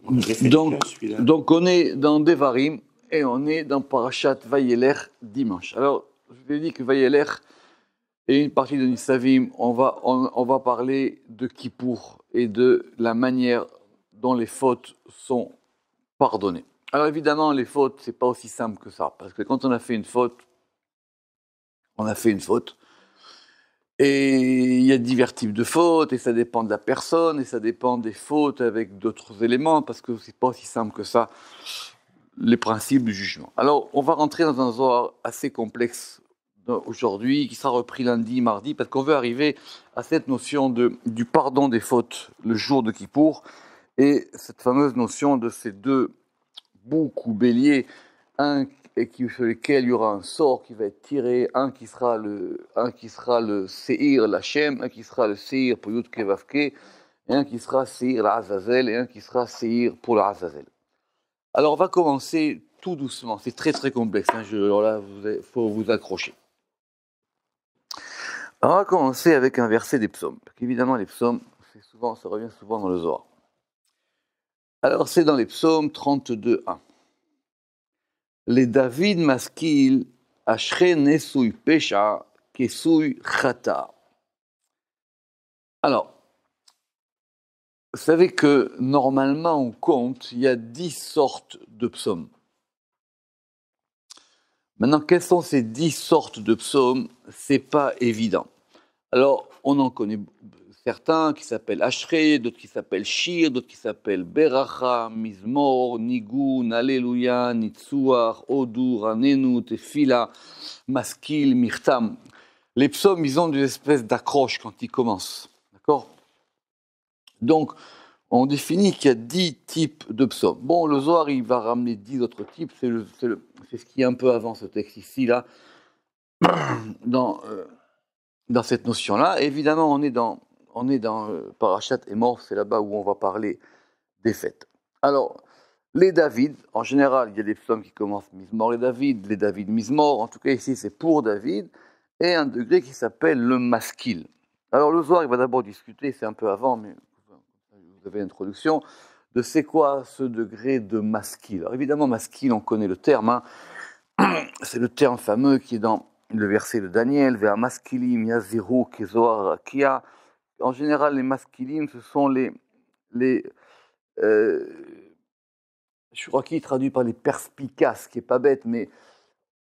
Donc, donc on est dans Devarim et on est dans Parashat Vayelech dimanche. Alors, je vous ai dit que Vayelech et une partie de Nisavim, on va parler de Kippour et de la manière dont les fautes sont pardonnées. Alors évidemment, les fautes, c'est pas aussi simple que ça, parce que quand on a fait une faute, on a fait une faute. Et il y a divers types de fautes, et ça dépend de la personne, et ça dépend des fautes avec d'autres éléments, parce que c'est pas aussi simple que ça, les principes du jugement. Alors, on va rentrer dans un zohar assez complexe aujourd'hui, qui sera repris lundi, mardi, parce qu'on veut arriver à cette notion du pardon des fautes le jour de Kippour, et cette fameuse notion de ces deux boucs ou béliers, un sur lequel il y aura un sort qui va être tiré, un qui sera le Seir, l'Hachem, un qui sera le Seir pour Yud Kevavke, et un qui sera Seir l'Azazel, et un qui sera Seir pour l'Azazel. Alors on va commencer tout doucement, c'est très très complexe, alors là il faut vous accrocher. Alors on va commencer avec un verset des psaumes, parce qu'évidemment les psaumes, ça revient souvent dans le Zohar. Alors c'est dans les psaumes 32.1. Les David maskil, ashre nesui pesha, kesui chata. Alors, vous savez que normalement on compte, il y a 10 sortes de psaumes. Maintenant, quelles sont ces 10 sortes de psaumes? C'est pas évident. Alors, on en connaît certains qui s'appellent Ashre, d'autres qui s'appellent Shir, d'autres qui s'appellent Beracha, Mizmor, Nigun, Alléluia, Nitsuach, Odur, Anenu, Tefila, Maskil, Mirtam. Les psaumes, ils ont des espèces d'accroches quand ils commencent. D'accord? Donc, on définit qu'il y a 10 types de psaumes. Bon, le Zohar, il va ramener 10 autres types. C'est ce qui est un peu avant ce texte ici, là, dans cette notion-là. Évidemment, on est dans Parashat Emor, c'est là-bas où on va parler des fêtes. Alors, les David, en général, il y a des psaumes qui commencent Mizmor et David, les David Mizmor, en tout cas ici c'est pour David, et un degré qui s'appelle le maskil. Alors le Zohar, il va d'abord discuter, c'est un peu avant, mais vous avez l'introduction, de c'est quoi ce degré de maskil. Alors évidemment, maskil, on connaît le terme, c'est le terme fameux qui est dans le verset de Daniel, Vea maskilim yaziru kezoar rakia. En général, les maskilim, ce sont les je crois qu'il traduit par les perspicaces, qui est pas bête, mais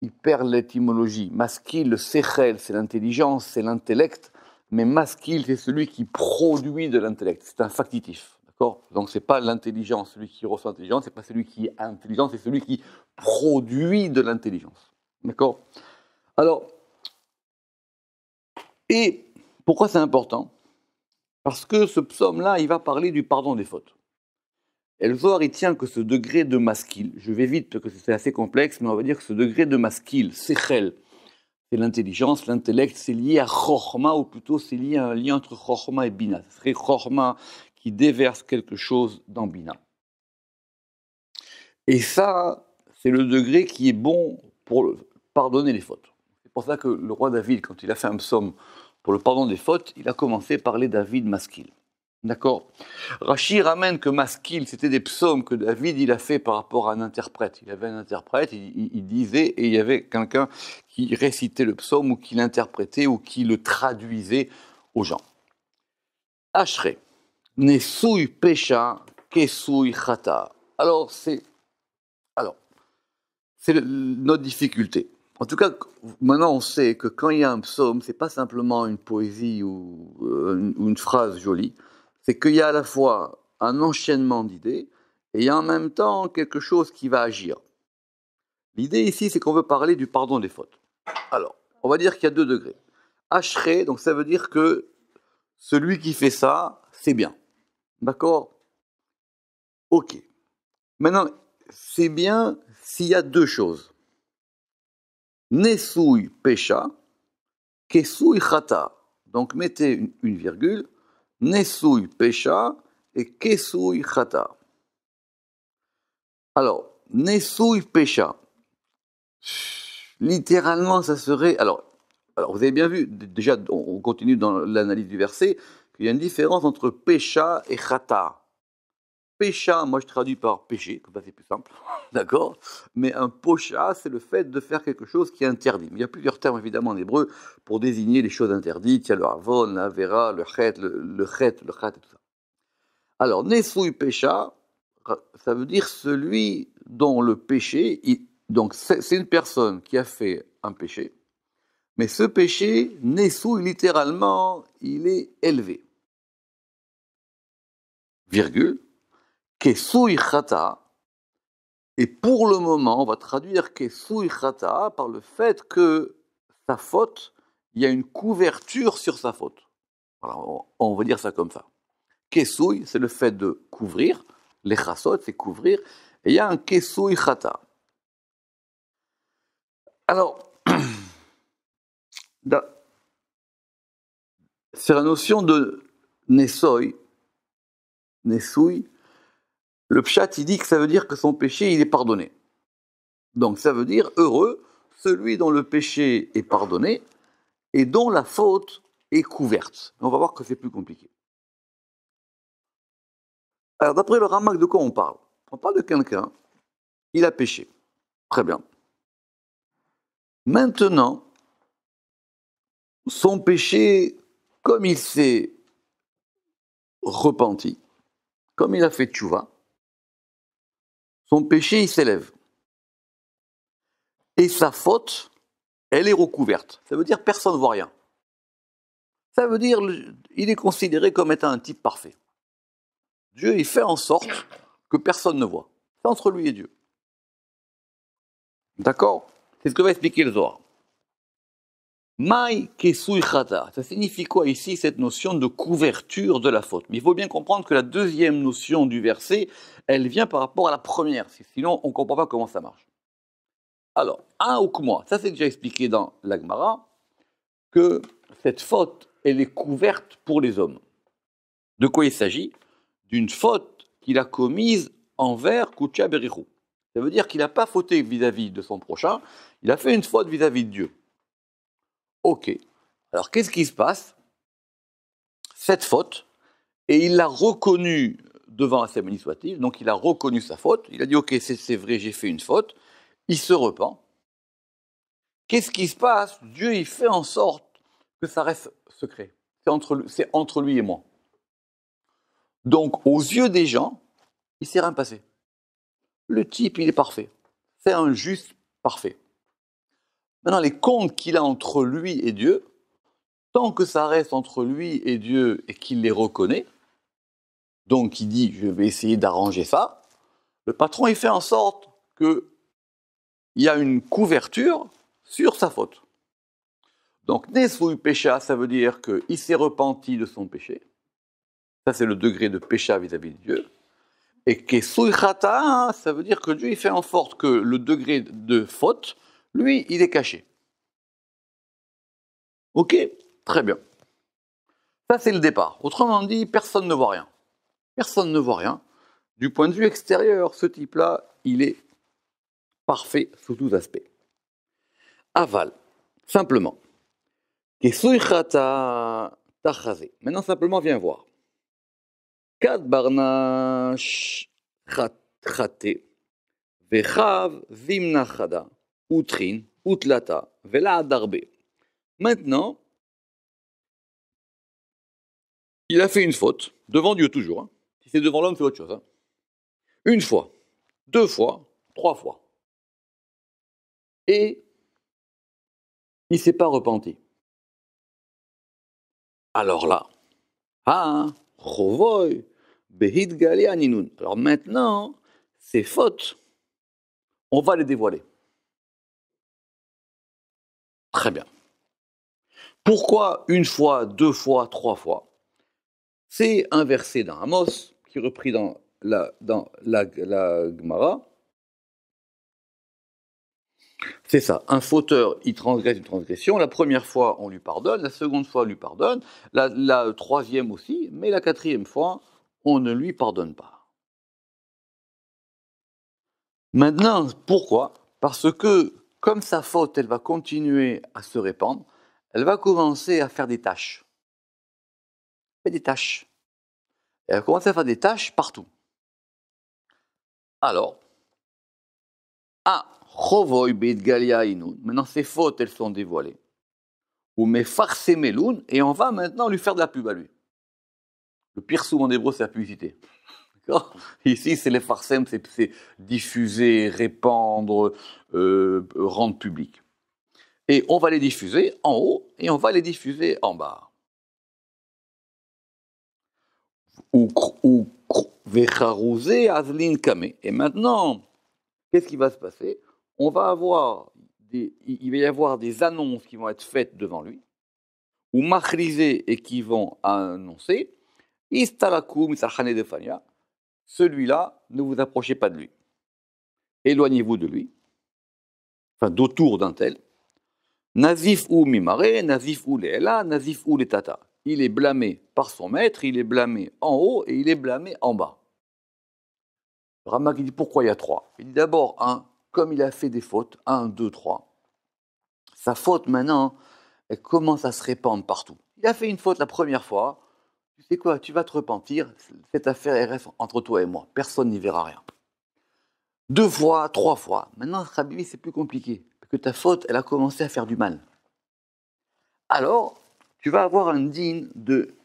il perd l'étymologie. Maskil, le sechel, c'est l'intelligence, c'est l'intellect, mais maskil, c'est celui qui produit de l'intellect. C'est un factitif, d'accord? Donc c'est pas l'intelligence, celui qui reçoit l'intelligence, c'est pas celui qui est intelligent, c'est celui qui produit de l'intelligence, d'accord? Alors, et pourquoi c'est important? Parce que ce psaume-là, il va parler du pardon des fautes. Et le Zohar, il tient que ce degré de maskil, je vais vite parce que c'est assez complexe, mais on va dire que ce degré de maskil, sechel, c'est l'intelligence, l'intellect, c'est lié à chorma, ou plutôt c'est lié à un lien entre chorma et bina. Ce serait chorma qui déverse quelque chose dans bina. Et ça, c'est le degré qui est bon pour pardonner les fautes. C'est pour ça que le roi David, quand il a fait un psaume pour le pardon des fautes, il a commencé par les David maskil. D'accord. Rashi ramène que maskil, c'était des psaumes que David il a fait par rapport à un interprète. Il avait un interprète, il disait, et il y avait quelqu'un qui récitait le psaume, ou qui l'interprétait, ou qui le traduisait aux gens. Ashre, nesui pesha, kesui chata. Alors, c'est notre difficulté. En tout cas, maintenant on sait que quand il y a un psaume, c'est pas simplement une poésie ou une phrase jolie, c'est qu'il y a à la fois un enchaînement d'idées et il y a en même temps quelque chose qui va agir. L'idée ici, c'est qu'on veut parler du pardon des fautes. Alors, on va dire qu'il y a 2 degrés. Ashre, donc ça veut dire que celui qui fait ça, c'est bien. D'accord? Ok. Maintenant, c'est bien s'il y a 2 choses. Nesui pesha, kesui chata. Donc mettez une virgule. Nesui pesha et kesui chata. Alors, nesui pesha. Littéralement, ça serait. Alors, vous avez bien vu, déjà, on continue dans l'analyse du verset, qu'il y a une différence entre pesha et chata. Pécha, moi je traduis par péché, comme ça c'est plus simple, d'accord? Mais un pocha, c'est le fait de faire quelque chose qui est interdit. Mais il y a plusieurs termes évidemment en hébreu pour désigner les choses interdites. Il y a le avon, la vera, le chet, le chat et tout ça. Alors, nesouï pécha, ça veut dire celui dont le péché, donc c'est une personne qui a fait un péché, mais ce péché, nesouï littéralement, il est élevé. Virgule, kesouï chata, et pour le moment, on va traduire kesouï chata par le fait que sa faute, il y a une couverture sur sa faute. Voilà, on va dire ça comme ça. Kesouï, c'est le fait de couvrir. Les chassot, c'est couvrir. Et il y a un kesouï chata. Alors, c'est la notion de nesouï. Nesouï. Le pshat, il dit que ça veut dire que son péché, il est pardonné. Donc ça veut dire heureux celui dont le péché est pardonné et dont la faute est couverte. On va voir que c'est plus compliqué. Alors d'après le Ramak, de quoi on parle? On parle de quelqu'un, il a péché. Très bien. Maintenant, son péché, comme il s'est repenti, comme il a fait tchouva, son péché, il s'élève. Et sa faute, elle est recouverte. Ça veut dire personne ne voit rien. Ça veut dire il est considéré comme étant un type parfait. Dieu, il fait en sorte que personne ne voit. C'est entre lui et Dieu. D'accord? C'est ce que va expliquer le Zohar. Mai kesui chata. Ça signifie quoi ici, cette notion de couverture de la faute? Mais il faut bien comprendre que la deuxième notion du verset, elle vient par rapport à la première. Sinon, on ne comprend pas comment ça marche. Alors, un ukmoa, ça c'est déjà expliqué dans l'Agmara, que cette faute, elle est couverte pour les hommes. De quoi il s'agit? D'une faute qu'il a commise envers Kucha Berichou. Ça veut dire qu'il n'a pas fauté vis-à-vis de son prochain, il a fait une faute vis-à-vis de Dieu. Ok. Alors qu'est-ce qui se passe? Cette faute, et il l'a reconnue devant la cérémonie administrative, donc il a reconnu sa faute, il a dit ok, c'est vrai, j'ai fait une faute, il se repent. Qu'est-ce qui se passe? Dieu, il fait en sorte que ça reste secret. C'est entre lui et moi. Donc, aux yeux des gens, il ne s'est rien passé. Le type, il est parfait. C'est un juste parfait. Maintenant, les comptes qu'il a entre lui et Dieu, tant que ça reste entre lui et Dieu et qu'il les reconnaît, donc il dit, je vais essayer d'arranger ça, le patron, il fait en sorte qu'il y a une couverture sur sa faute. Donc, Nesfouy pécha, ça veut dire qu'il s'est repenti de son péché. Ça, c'est le degré de pécha vis-à-vis de Dieu. Et Kesouy chata, ça veut dire que Dieu, il fait en sorte que le degré de faute, lui, il est caché. Ok? Très bien. Ça, c'est le départ. Autrement dit, personne ne voit rien. Personne ne voit rien. Du point de vue extérieur, ce type-là, il est parfait sous tous aspects. Aval, simplement. Kesouy chata tachazé. Maintenant, simplement, viens voir. Kad barnash chate, vechav zimna chada, utrin, utlata, vela darbe. Maintenant, il a fait une faute, devant Dieu toujours. Hein. Si c'est devant l'homme, c'est autre chose. Hein. Une fois, deux fois, trois fois. Et il ne s'est pas repenti. Alors là, chovoy, behid gali aninun. Alors maintenant, ces fautes, on va les dévoiler. Très bien. Pourquoi une fois, deux fois, trois fois? C'est un verset dans Amos, qui est repris dans la Gemara. C'est ça, un fauteur, il transgresse une transgression. La première fois, on lui pardonne. La seconde fois, on lui pardonne. La troisième aussi. Mais la quatrième fois, on ne lui pardonne pas. Maintenant, pourquoi? Parce que, comme sa faute, elle va continuer à se répandre, elle va commencer à faire des tâches. Elle fait des tâches. Elle va commencer à faire des tâches partout. Alors, Chovoy Beit Galia Inun. Maintenant, ses fautes, elles sont dévoilées. Ou mais farce Meloun, et on va maintenant lui faire de la pub à lui. Le pire souvent en hébreu, c'est la publicité. D'accord. Ici, c'est les farsem, c'est diffuser, répandre, rendre public. Et on va les diffuser en haut et on va les diffuser en bas. Et maintenant, qu'est-ce qui va se passer? Il va y avoir des annonces qui vont être faites devant lui, ou machrisé et qui vont annoncer, Istalakum Isachane de Fania, celui-là, ne vous approchez pas de lui. Éloignez-vous de lui, enfin d'autour d'un tel. Nazif ou Mimare, Nazif ou Leela, Nazif ou Letata. Il est blâmé par son maître, il est blâmé en haut et il est blâmé en bas. Ramak dit pourquoi il y a trois? Il dit d'abord, comme il a fait des fautes, 1, 2, 3, sa faute maintenant, elle commence à se répandre partout. Il a fait une faute la première fois, tu sais quoi, tu vas te repentir, cette affaire elle reste entre toi et moi, personne n'y verra rien. 2 fois, 3 fois, maintenant, Khabibi, c'est plus compliqué, parce que ta faute, elle a commencé à faire du mal. Alors, tu vas avoir un digne de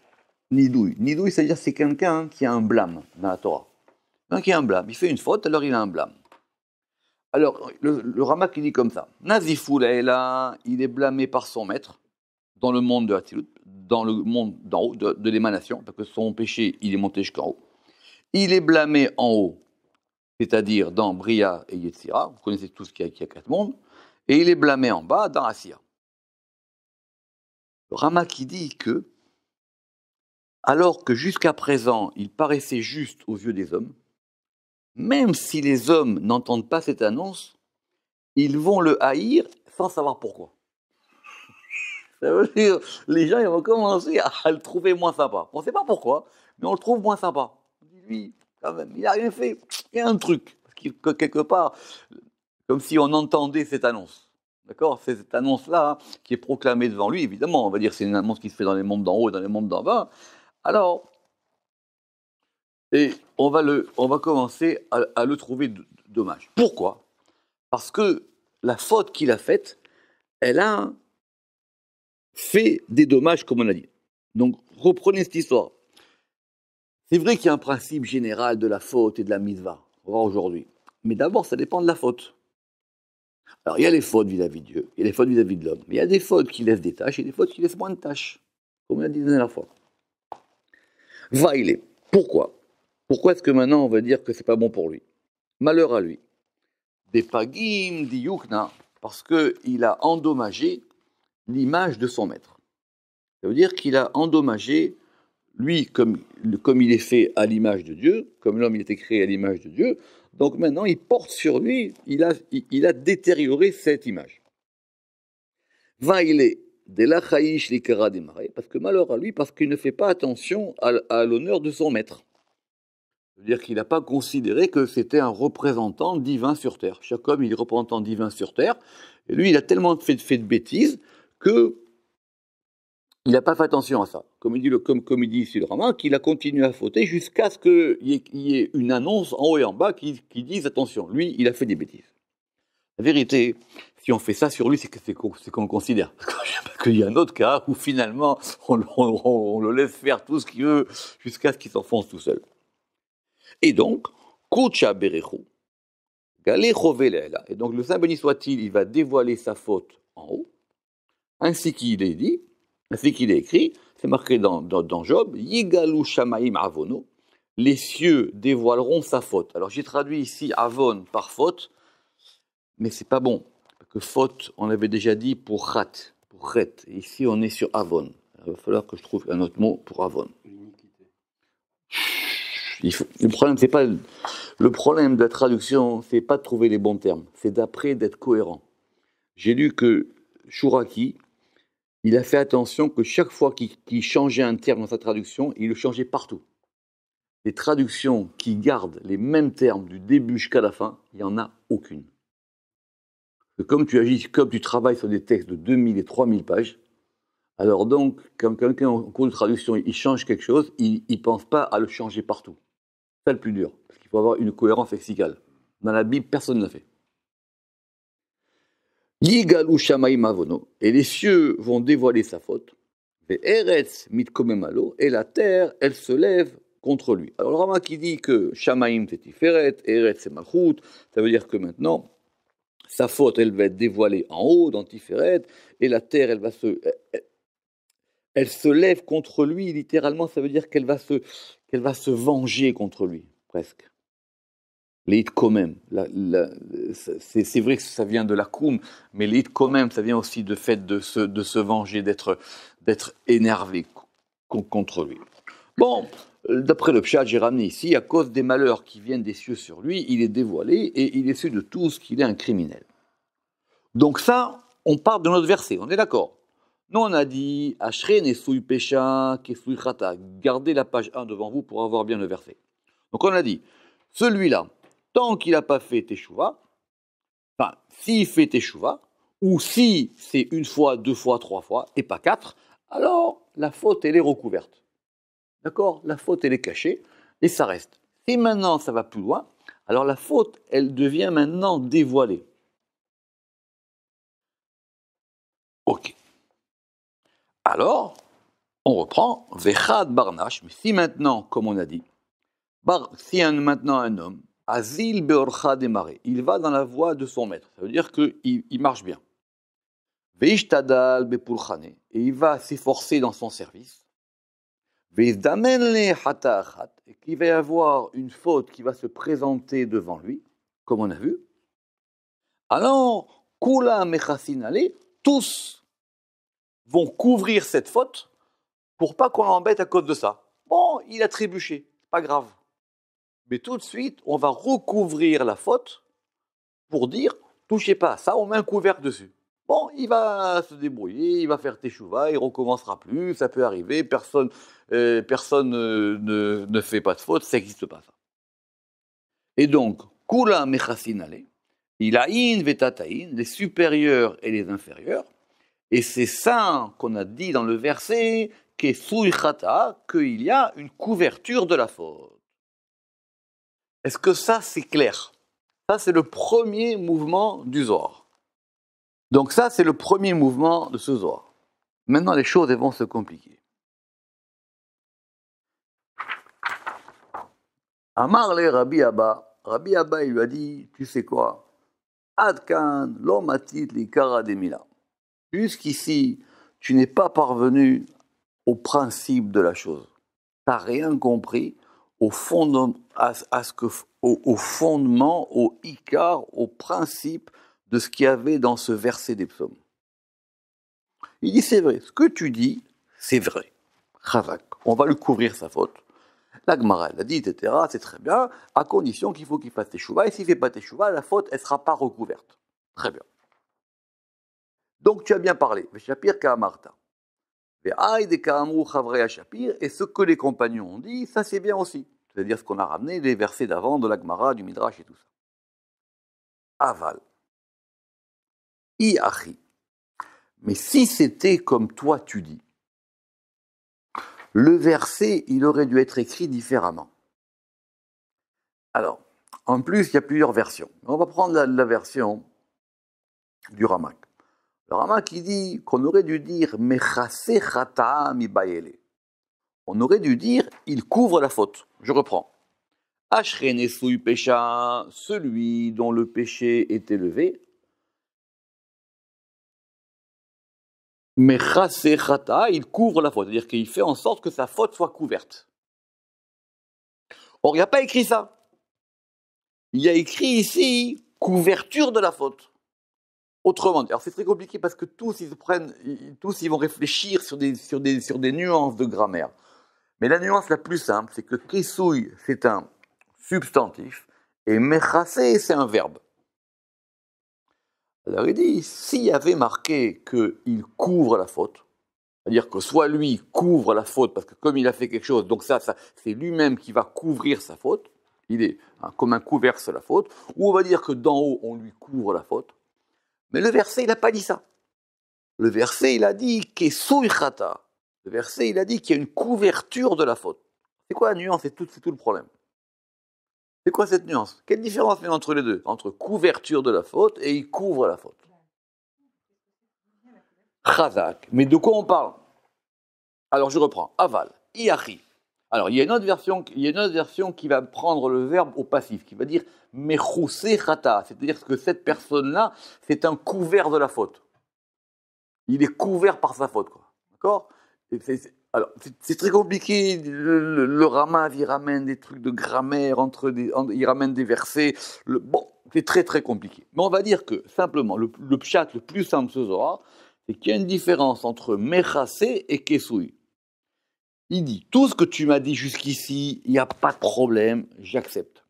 Nidouille. Nidouille, c'est-à-dire c'est quelqu'un qui a un blâme dans la Torah. Quelqu'un qui a un blâme, il fait une faute, alors il a un blâme. Alors, le Ramak, il dit comme ça. Nazifou Laïla, il est blâmé par son maître, dans le monde de Hatzilut, dans le monde d'en haut, de l'émanation, parce que son péché, il est monté jusqu'en haut. Il est blâmé en haut, c'est-à-dire dans Bria et Yetzira, vous connaissez tous qu'il y a 4 mondes, et il est blâmé en bas, dans Asiya. Le Ramak, qui dit que, alors que jusqu'à présent, il paraissait juste aux yeux des hommes, même si les hommes n'entendent pas cette annonce, ils vont le haïr sans savoir pourquoi. Ça veut dire, les gens ils vont commencer à le trouver moins sympa. On ne sait pas pourquoi, mais on le trouve moins sympa. On dit, lui, quand même, il n'a rien fait, il y a un truc. Parce que quelque part, comme si on entendait cette annonce. D'accord? C'est cette annonce-là qui est proclamée devant lui, évidemment. On va dire que c'est une annonce qui se fait dans les mondes d'en haut et dans les mondes d'en bas. Alors, et on va commencer à le trouver dommage. Pourquoi? Parce que la faute qu'il a faite, elle a fait des dommages, comme on a dit. Donc, reprenez cette histoire. C'est vrai qu'il y a un principe général de la faute et de la mitzvah, on va voir aujourd'hui. Mais d'abord, ça dépend de la faute. Alors, il y a les fautes vis-à-vis de Dieu, il y a les fautes vis-à-vis de l'homme. Mais il y a des fautes qui laissent des tâches et des fautes qui laissent moins de tâches, comme on a dit la dernière fois. Vaïlé. Pourquoi? Pourquoi est-ce que maintenant on va dire que c'est pas bon pour lui? Malheur à lui. Des pagim, des yukna, parce qu'il a endommagé l'image de son maître. Ça veut dire qu'il a endommagé, lui, comme il est fait à l'image de Dieu, comme l'homme il était créé à l'image de Dieu, donc maintenant il porte sur lui, il a détérioré cette image. Vaïlé. De la chaïch l'ikara démarré, parce que malheur à lui, parce qu'il ne fait pas attention à l'honneur de son maître. C'est-à-dire qu'il n'a pas considéré que c'était un représentant divin sur terre. Chaque homme, il est représentant divin sur terre, et lui, il a tellement fait de bêtises que il n'a pas fait attention à ça. Comme il dit ici le Ramak, qu'il a continué à fauter jusqu'à ce qu'il y ait une annonce en haut et en bas qui dise attention, lui, il a fait des bêtises. La vérité, si on fait ça sur lui, c'est qu'on le considère. Parce qu'il y a un autre cas où finalement, on le laisse faire tout ce qu'il veut jusqu'à ce qu'il s'enfonce tout seul. Et donc, Kocha Berechu, Galecho Velela. Et donc, le Saint béni soit-il, il va dévoiler sa faute en haut, ainsi qu'il est dit, ainsi qu'il est écrit, c'est marqué dans Job, Yigalu Shamaim Avono, les cieux dévoileront sa faute. Alors, j'ai traduit ici Avon par faute, mais c'est pas bon. Parce que faute, on avait déjà dit pour Chat, pour Chet. Ici, on est sur Avon. Il va falloir que je trouve un autre mot pour Avon. Le problème de la traduction, c'est pas de trouver les bons termes, c'est d'après d'être cohérent. J'ai lu que Chouraki, il a fait attention que chaque fois qu'il changeait un terme dans sa traduction, il le changeait partout. Les traductions qui gardent les mêmes termes du début jusqu'à la fin, il n'y en a aucune. Comme tu travailles sur des textes de 2000 et 3000 pages, alors donc, quand quelqu'un en cours de traduction, il change quelque chose, il ne pense pas à le changer partout. C'est le plus dur, parce qu'il faut avoir une cohérence lexicale. Dans la Bible, personne ne l'a fait. Yigalu shamayim avono, et les cieux vont dévoiler sa faute. Eretz mitkomemalo, et la terre, elle se lève contre lui. Alors le Rama qui dit que shamayim c'est Tiferet, Eretz c'est Malchut, ça veut dire que maintenant, sa faute, elle va être dévoilée en haut, dans Tiferet, et la terre, elle se lève contre lui, littéralement, ça veut dire qu'elle va se venger contre lui, presque. Les quand même, c'est vrai que ça vient de la koum, mais les quand même, ça vient aussi du fait de se venger, d'être énervé contre lui. Bon, d'après le Pshat, j'ai ramené ici, à cause des malheurs qui viennent des cieux sur lui, il est dévoilé et il est su de tous qu'il est un criminel. Donc ça, on part de notre verset, on est d'accord. Nous, on a dit, Ashre nesui pesha kesui chata. Gardez la page 1 devant vous pour avoir bien le verset. Donc on a dit, celui-là, tant qu'il n'a pas fait teshuva, enfin, s'il fait teshuva, ou si c'est une fois, deux fois, trois fois, et pas quatre, alors la faute, elle est recouverte. D'accord? La faute, elle est cachée, et ça reste. Si maintenant ça va plus loin, alors la faute, elle devient maintenant dévoilée. Ok. Alors, on reprend, Vechad Barnash, mais si maintenant, comme on a dit, si maintenant un homme, Azil Beorcha démarré, il va dans la voie de son maître, ça veut dire qu'il marche bien. Veishtadal Bepulchane, et il va s'efforcer dans son service. Veizdamen le Hata Achat, et qu'il va y avoir une faute qui va se présenter devant lui, comme on a vu. Alors, Kula Mechasinale, tous vont couvrir cette faute pour pas qu'on l'embête à cause de ça. Bon, il a trébuché, pas grave. Mais tout de suite, on va recouvrir la faute pour dire, touchez pas à ça, on met un couvercle dessus. Bon, il va se débrouiller, il va faire teshuva, il recommencera plus, ça peut arriver, personne ne fait pas de faute, ça n'existe pas ça. Et donc, kula mechasinale, il a in vetataïn, les supérieurs et les inférieurs, et c'est ça qu'on a dit dans le verset, qu'il y a une couverture de la faute. Est-ce que ça, c'est clair? Ça, c'est le premier mouvement du Zohar. Donc ça, c'est le premier mouvement de ce Zohar. Maintenant, les choses elles vont se compliquer. Amar le Rabbi Abba. Rabbi Abba, il lui a dit, tu sais quoi? Adkan lomatit li kara demila. Jusqu'ici, tu n'es pas parvenu au principe de la chose. Tu n'as rien compris au fondement, au fondement, au ikar, au principe de ce qu'il y avait dans ce verset des psaumes. Il dit, c'est vrai, ce que tu dis, c'est vrai. Chazak, on va lui couvrir sa faute. La Gemara, elle a dit, etc., c'est très bien, à condition qu'il faut qu'il fasse teshuva, et s'il ne fait pas teshuva, la faute, elle ne sera pas recouverte. Très bien. Donc tu as bien parlé. Shapir Ka'amarta. Et ce que les compagnons ont dit, ça c'est bien aussi. C'est-à-dire ce qu'on a ramené, les versets d'avant, de la Gemara, du Midrash et tout ça. Aval. I-achi. Mais si c'était comme toi tu dis, le verset, il aurait dû être écrit différemment. Alors, en plus, il y a plusieurs versions. On va prendre la version du Ramak. Le Ramak qui dit qu'on aurait dû dire Mechase chata mi bayele. On aurait dû dire il couvre la faute. Je reprends. Ashre nesui pécha, celui dont le péché est élevé. Mechase chata, il couvre la faute. C'est-à-dire qu'il fait en sorte que sa faute soit couverte. Or, il n'y a pas écrit ça. Il y a écrit ici couverture de la faute. Autrement dit, alors c'est très compliqué parce que tous ils vont réfléchir sur des nuances de grammaire. Mais la nuance la plus simple, c'est que kesouille, c'est un substantif et mechasé, c'est un verbe. Alors il dit, s'il y avait marqué qu'il couvre la faute, c'est-à-dire que soit lui couvre la faute parce que comme il a fait quelque chose, donc ça c'est lui-même qui va couvrir sa faute, il est comme un couvercle sur la faute, ou on va dire que d'en haut on lui couvre la faute. Mais le verset, il n'a pas dit ça. Le verset, il a dit Kesui chata. Le verset, il a dit qu'il y a une couverture de la faute. C'est quoi la nuance? C'est tout le problème. C'est quoi cette nuance? Quelle différence il y a entre les deux? Entre couverture de la faute et il couvre la faute. Chazak. Mais de quoi on parle? Alors je reprends. Aval. Iachi. Alors il y a une autre version qui va prendre le verbe au passif, qui va dire mechuse chata. C'est-à-dire que cette personne-là, c'est un couvert de la faute. Il est couvert par sa faute, quoi. D'accord? Alors, c'est très compliqué. Le Ramav, il ramène des trucs de grammaire, il ramène des versets. Bon, c'est très très compliqué. Mais on va dire que, simplement, le pshat le plus simple ce Zohar, c'est qu'il y a une différence entre mechasé et kesui. Il dit, tout ce que tu m'as dit jusqu'ici, il n'y a pas de problème, j'accepte.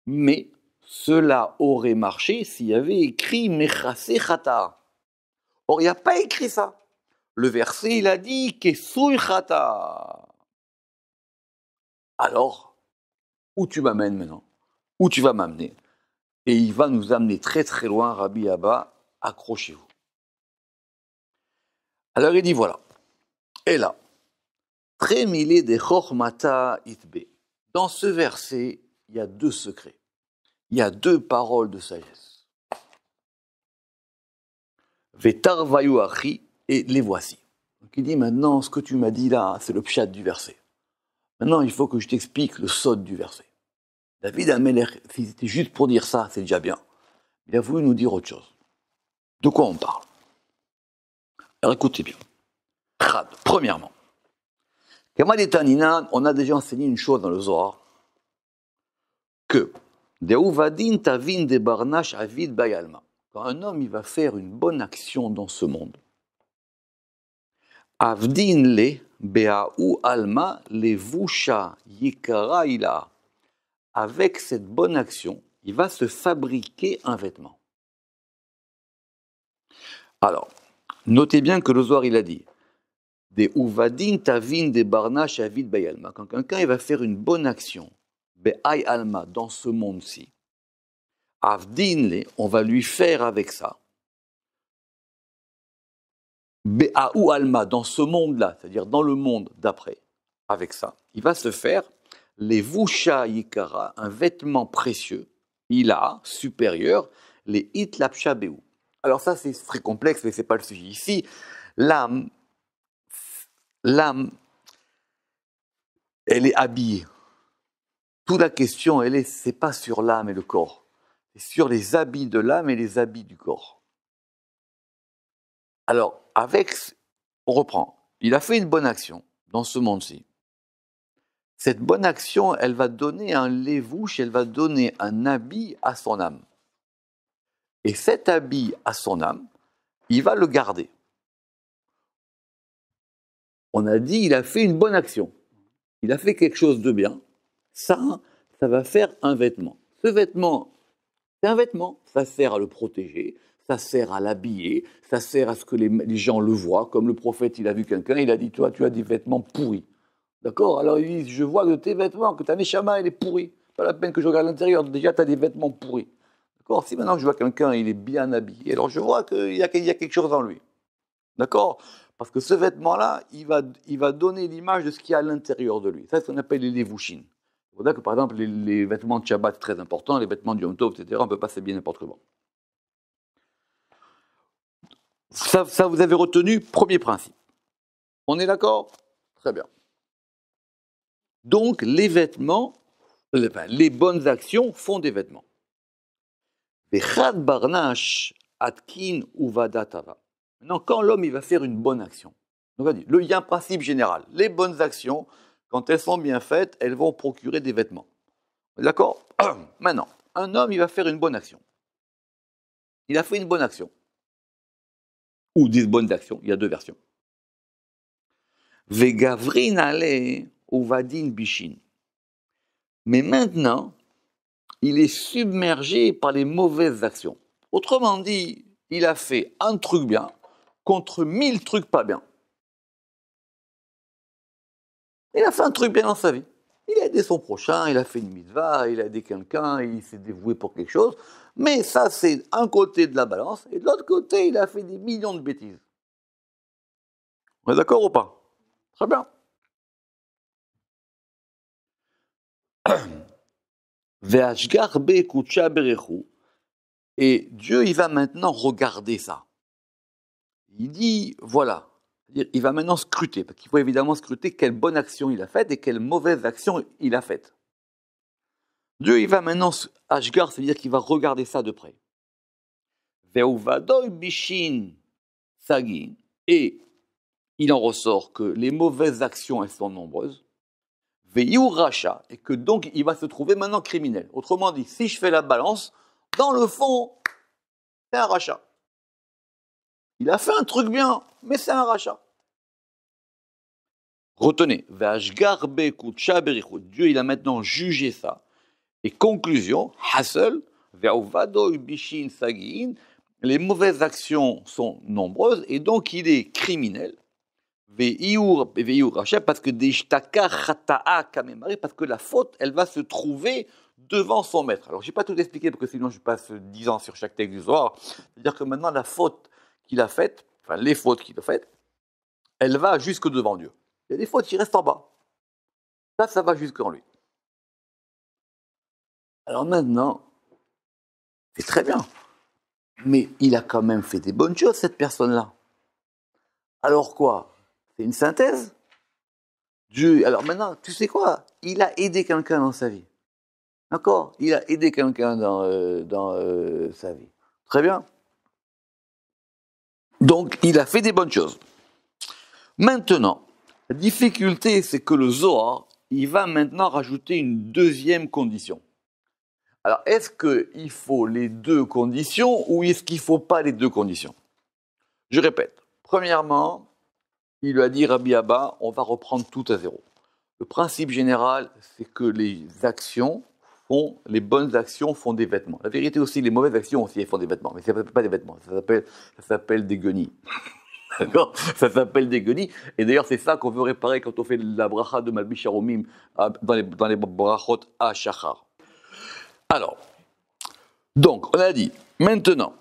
Mais cela aurait marché s'il y avait écrit mechasé chata. Or, il n'y a pas écrit ça. Le verset, il a dit kesui chata. Alors, où tu m'amènes maintenant? Où tu vas m'amener? Et il va nous amener très très loin, Rabbi Abba, accrochez-vous. Alors il dit voilà. Et là, Tremile de Chochmata itbe. Dans ce verset, il y a deux secrets. Il y a deux paroles de sagesse. Vetarvayu achi, et les voici. Donc il dit maintenant, ce que tu m'as dit là, c'est le pshat du verset. Maintenant, il faut que je t'explique le sod du verset. David Ameler, si c'était juste pour dire ça, c'est déjà bien. Il a voulu nous dire autre chose. De quoi on parle? Alors écoutez bien. Premièrement, Kamal et Tanina, on a déjà enseigné une chose dans le Zohar, que quand un homme il va faire une bonne action dans ce monde, Avdin le be'a'u alma le vusha yikara ila. Avec cette bonne action, il va se fabriquer un vêtement. Alors, notez bien que le Zohar il a dit des uvadin tavin des barnash avid bayalma. Quand quelqu'un il va faire une bonne action, be'ay alma dans ce monde-ci, avdin le, on va lui faire avec ça. Be'a'u alma dans ce monde-là, c'est-à-dire dans le monde d'après, avec ça, il va se faire les vusha yikara, un vêtement précieux, il a supérieur, les itlapsha be'u. Alors ça c'est très complexe, mais c'est pas le sujet ici. L'âme, elle est habillée. Toute la question, c'est pas sur l'âme et le corps, c'est sur les habits de l'âme et les habits du corps. Alors, on reprend. Il a fait une bonne action dans ce monde-ci. Cette bonne action, elle va donner un lévouche, elle va donner un habit à son âme. Et cet habit à son âme, il va le garder. On a dit, il a fait une bonne action. Il a fait quelque chose de bien. Ça va faire un vêtement. Ce vêtement, c'est un vêtement. Ça sert à le protéger, ça sert à l'habiller, ça sert à ce que les gens le voient. Comme le prophète, il a vu quelqu'un, il a dit, toi, tu as des vêtements pourris. D'accord? Alors il dit, je vois que tes vêtements, que ta neshama, elle est pourrie. Pas la peine que je regarde l'intérieur, déjà, tu as des vêtements pourris. D'accord? Si maintenant je vois quelqu'un, il est bien habillé, alors je vois qu'il y a quelque chose en lui. D'accord? Parce que ce vêtement-là, il va donner l'image de ce qu'il y a à l'intérieur de lui. Ça, c'est ce qu'on appelle les levouchines. C'est pour ça que, par exemple, les vêtements de Shabbat, c'est très important, les vêtements du Yom Tov, etc., on ne peut pas s'habiller n'importe comment. Ça, vous avez retenu, premier principe. On est d'accord? Très bien. Donc, les vêtements, les bonnes actions font des vêtements. Vechad barnash atkin uvadatava. Maintenant, quand l'homme il va faire une bonne action, on va dire, il y a un principe général. Les bonnes actions, quand elles sont bien faites, elles vont procurer des vêtements. D'accord? Maintenant, un homme, il va faire une bonne action. Il a fait une bonne action. Ou des bonnes actions, il y a deux versions. Vegavrin ale uvadin bishin. Mais maintenant, il est submergé par les mauvaises actions. Autrement dit, il a fait un truc bien contre 1000 trucs pas bien. Il a fait un truc bien dans sa vie. Il a aidé son prochain, il a fait une mitzvah, il a aidé quelqu'un, il s'est dévoué pour quelque chose. Mais ça, c'est un côté de la balance. Et de l'autre côté, il a fait des millions de bêtises. On est d'accord ou pas? Très bien. Ve'ashgar be kutsha berechu. Et Dieu, il va maintenant regarder ça. Il dit, voilà, c'est-à-dire, il va maintenant scruter, parce qu'il faut évidemment scruter quelle bonne action il a faite et quelle mauvaise action il a faite. Dieu, il va maintenant, Ashgar, c'est-à-dire qu'il va regarder ça de près. Ve'uvadoy bishin sagin. Et il en ressort que les mauvaises actions, elles sont nombreuses. Ve'yu racha. Et que donc, il va se trouver maintenant criminel. Autrement dit, si je fais la balance, dans le fond, c'est un rachat. Il a fait un truc bien, mais c'est un rachat. Retenez, Dieu il a maintenant jugé ça. Et conclusion, Hassel, les mauvaises actions sont nombreuses et donc il est criminel. Parce que la faute, elle va se trouver devant son maître. Alors, je n'ai pas tout expliqué parce que sinon je passe 10 ans sur chaque texte du soir. C'est-à-dire que maintenant, la faute qu'il a faite, enfin les fautes qu'il a faites, elle va jusque devant Dieu. Il y a des fautes qui restent en bas. Ça va jusqu'en lui. Alors maintenant, c'est très bien. Mais il a quand même fait des bonnes choses, cette personne-là. Alors quoi? C'est une synthèse? Dieu, alors maintenant, tu sais quoi? Il a aidé quelqu'un dans sa vie. D'accord? Il a aidé quelqu'un dans sa vie. Très bien. Donc, il a fait des bonnes choses. Maintenant, la difficulté, c'est que le Zohar, il va maintenant rajouter une deuxième condition. Alors, est-ce qu'il faut les deux conditions ou est-ce qu'il ne faut pas les deux conditions? Je répète. Premièrement, il lui a dit, Rabbi Abba, on va reprendre tout à zéro. Le principe général, c'est que les bonnes actions font des vêtements. La vérité aussi, les mauvaises actions aussi, elles font des vêtements. Mais ça ne s'appelle pas des vêtements, ça s'appelle des guenilles. D'accord? Ça s'appelle des guenilles. Et d'ailleurs, c'est ça qu'on veut réparer quand on fait la bracha de Malbish Haromim dans les brachot à Shachar. Alors, donc, on a dit, maintenant,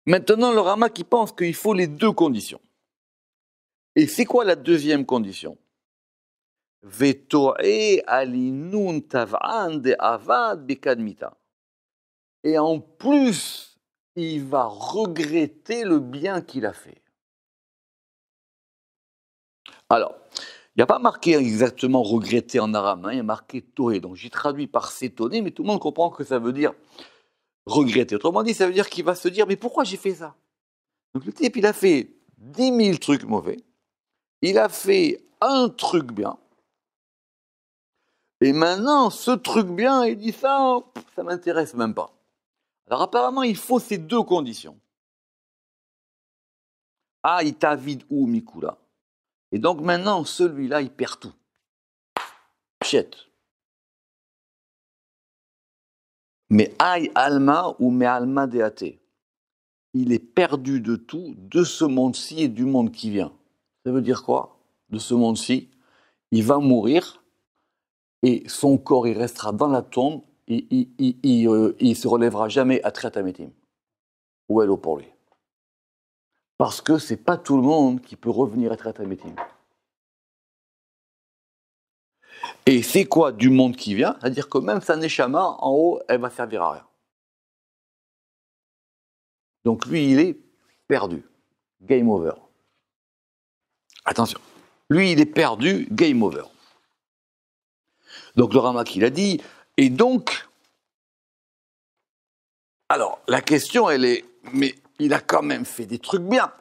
le Rama qui pense qu'il faut les deux conditions. Et c'est quoi la deuxième condition? Et en plus, il va regretter le bien qu'il a fait. Alors, il n'y a pas marqué exactement regretter en arabe, il y a marqué toé. Donc j'ai traduit par s'étonner, mais tout le monde comprend que ça veut dire regretter. Autrement dit, ça veut dire qu'il va se dire, mais pourquoi j'ai fait ça? Donc le type, il a fait 10 000 trucs mauvais, il a fait un truc bien, et maintenant, ce truc bien, il dit ça, ça m'intéresse même pas. Alors apparemment, il faut ces deux conditions. Ah, il t'a vide ou Mikula. Et donc maintenant, celui-là, il perd tout. Piette. Mais aïe alma ou me alma deate. Il est perdu de tout, de ce monde-ci et du monde qui vient. Ça veut dire quoi? De ce monde-ci, il va mourir et son corps, il restera dans la tombe et il se relèvera jamais à Triatametim. Ou elle pour lui. Parce que c'est pas tout le monde qui peut revenir à Triatametim. Et c'est quoi du monde qui vient? C'est-à-dire que même sa neshama, en haut, elle va servir à rien. Donc lui, il est perdu. Game over. Attention. Lui, il est perdu, game over. Donc le Ramak, il a dit, et donc, alors, la question, elle est, mais il a quand même fait des trucs bien.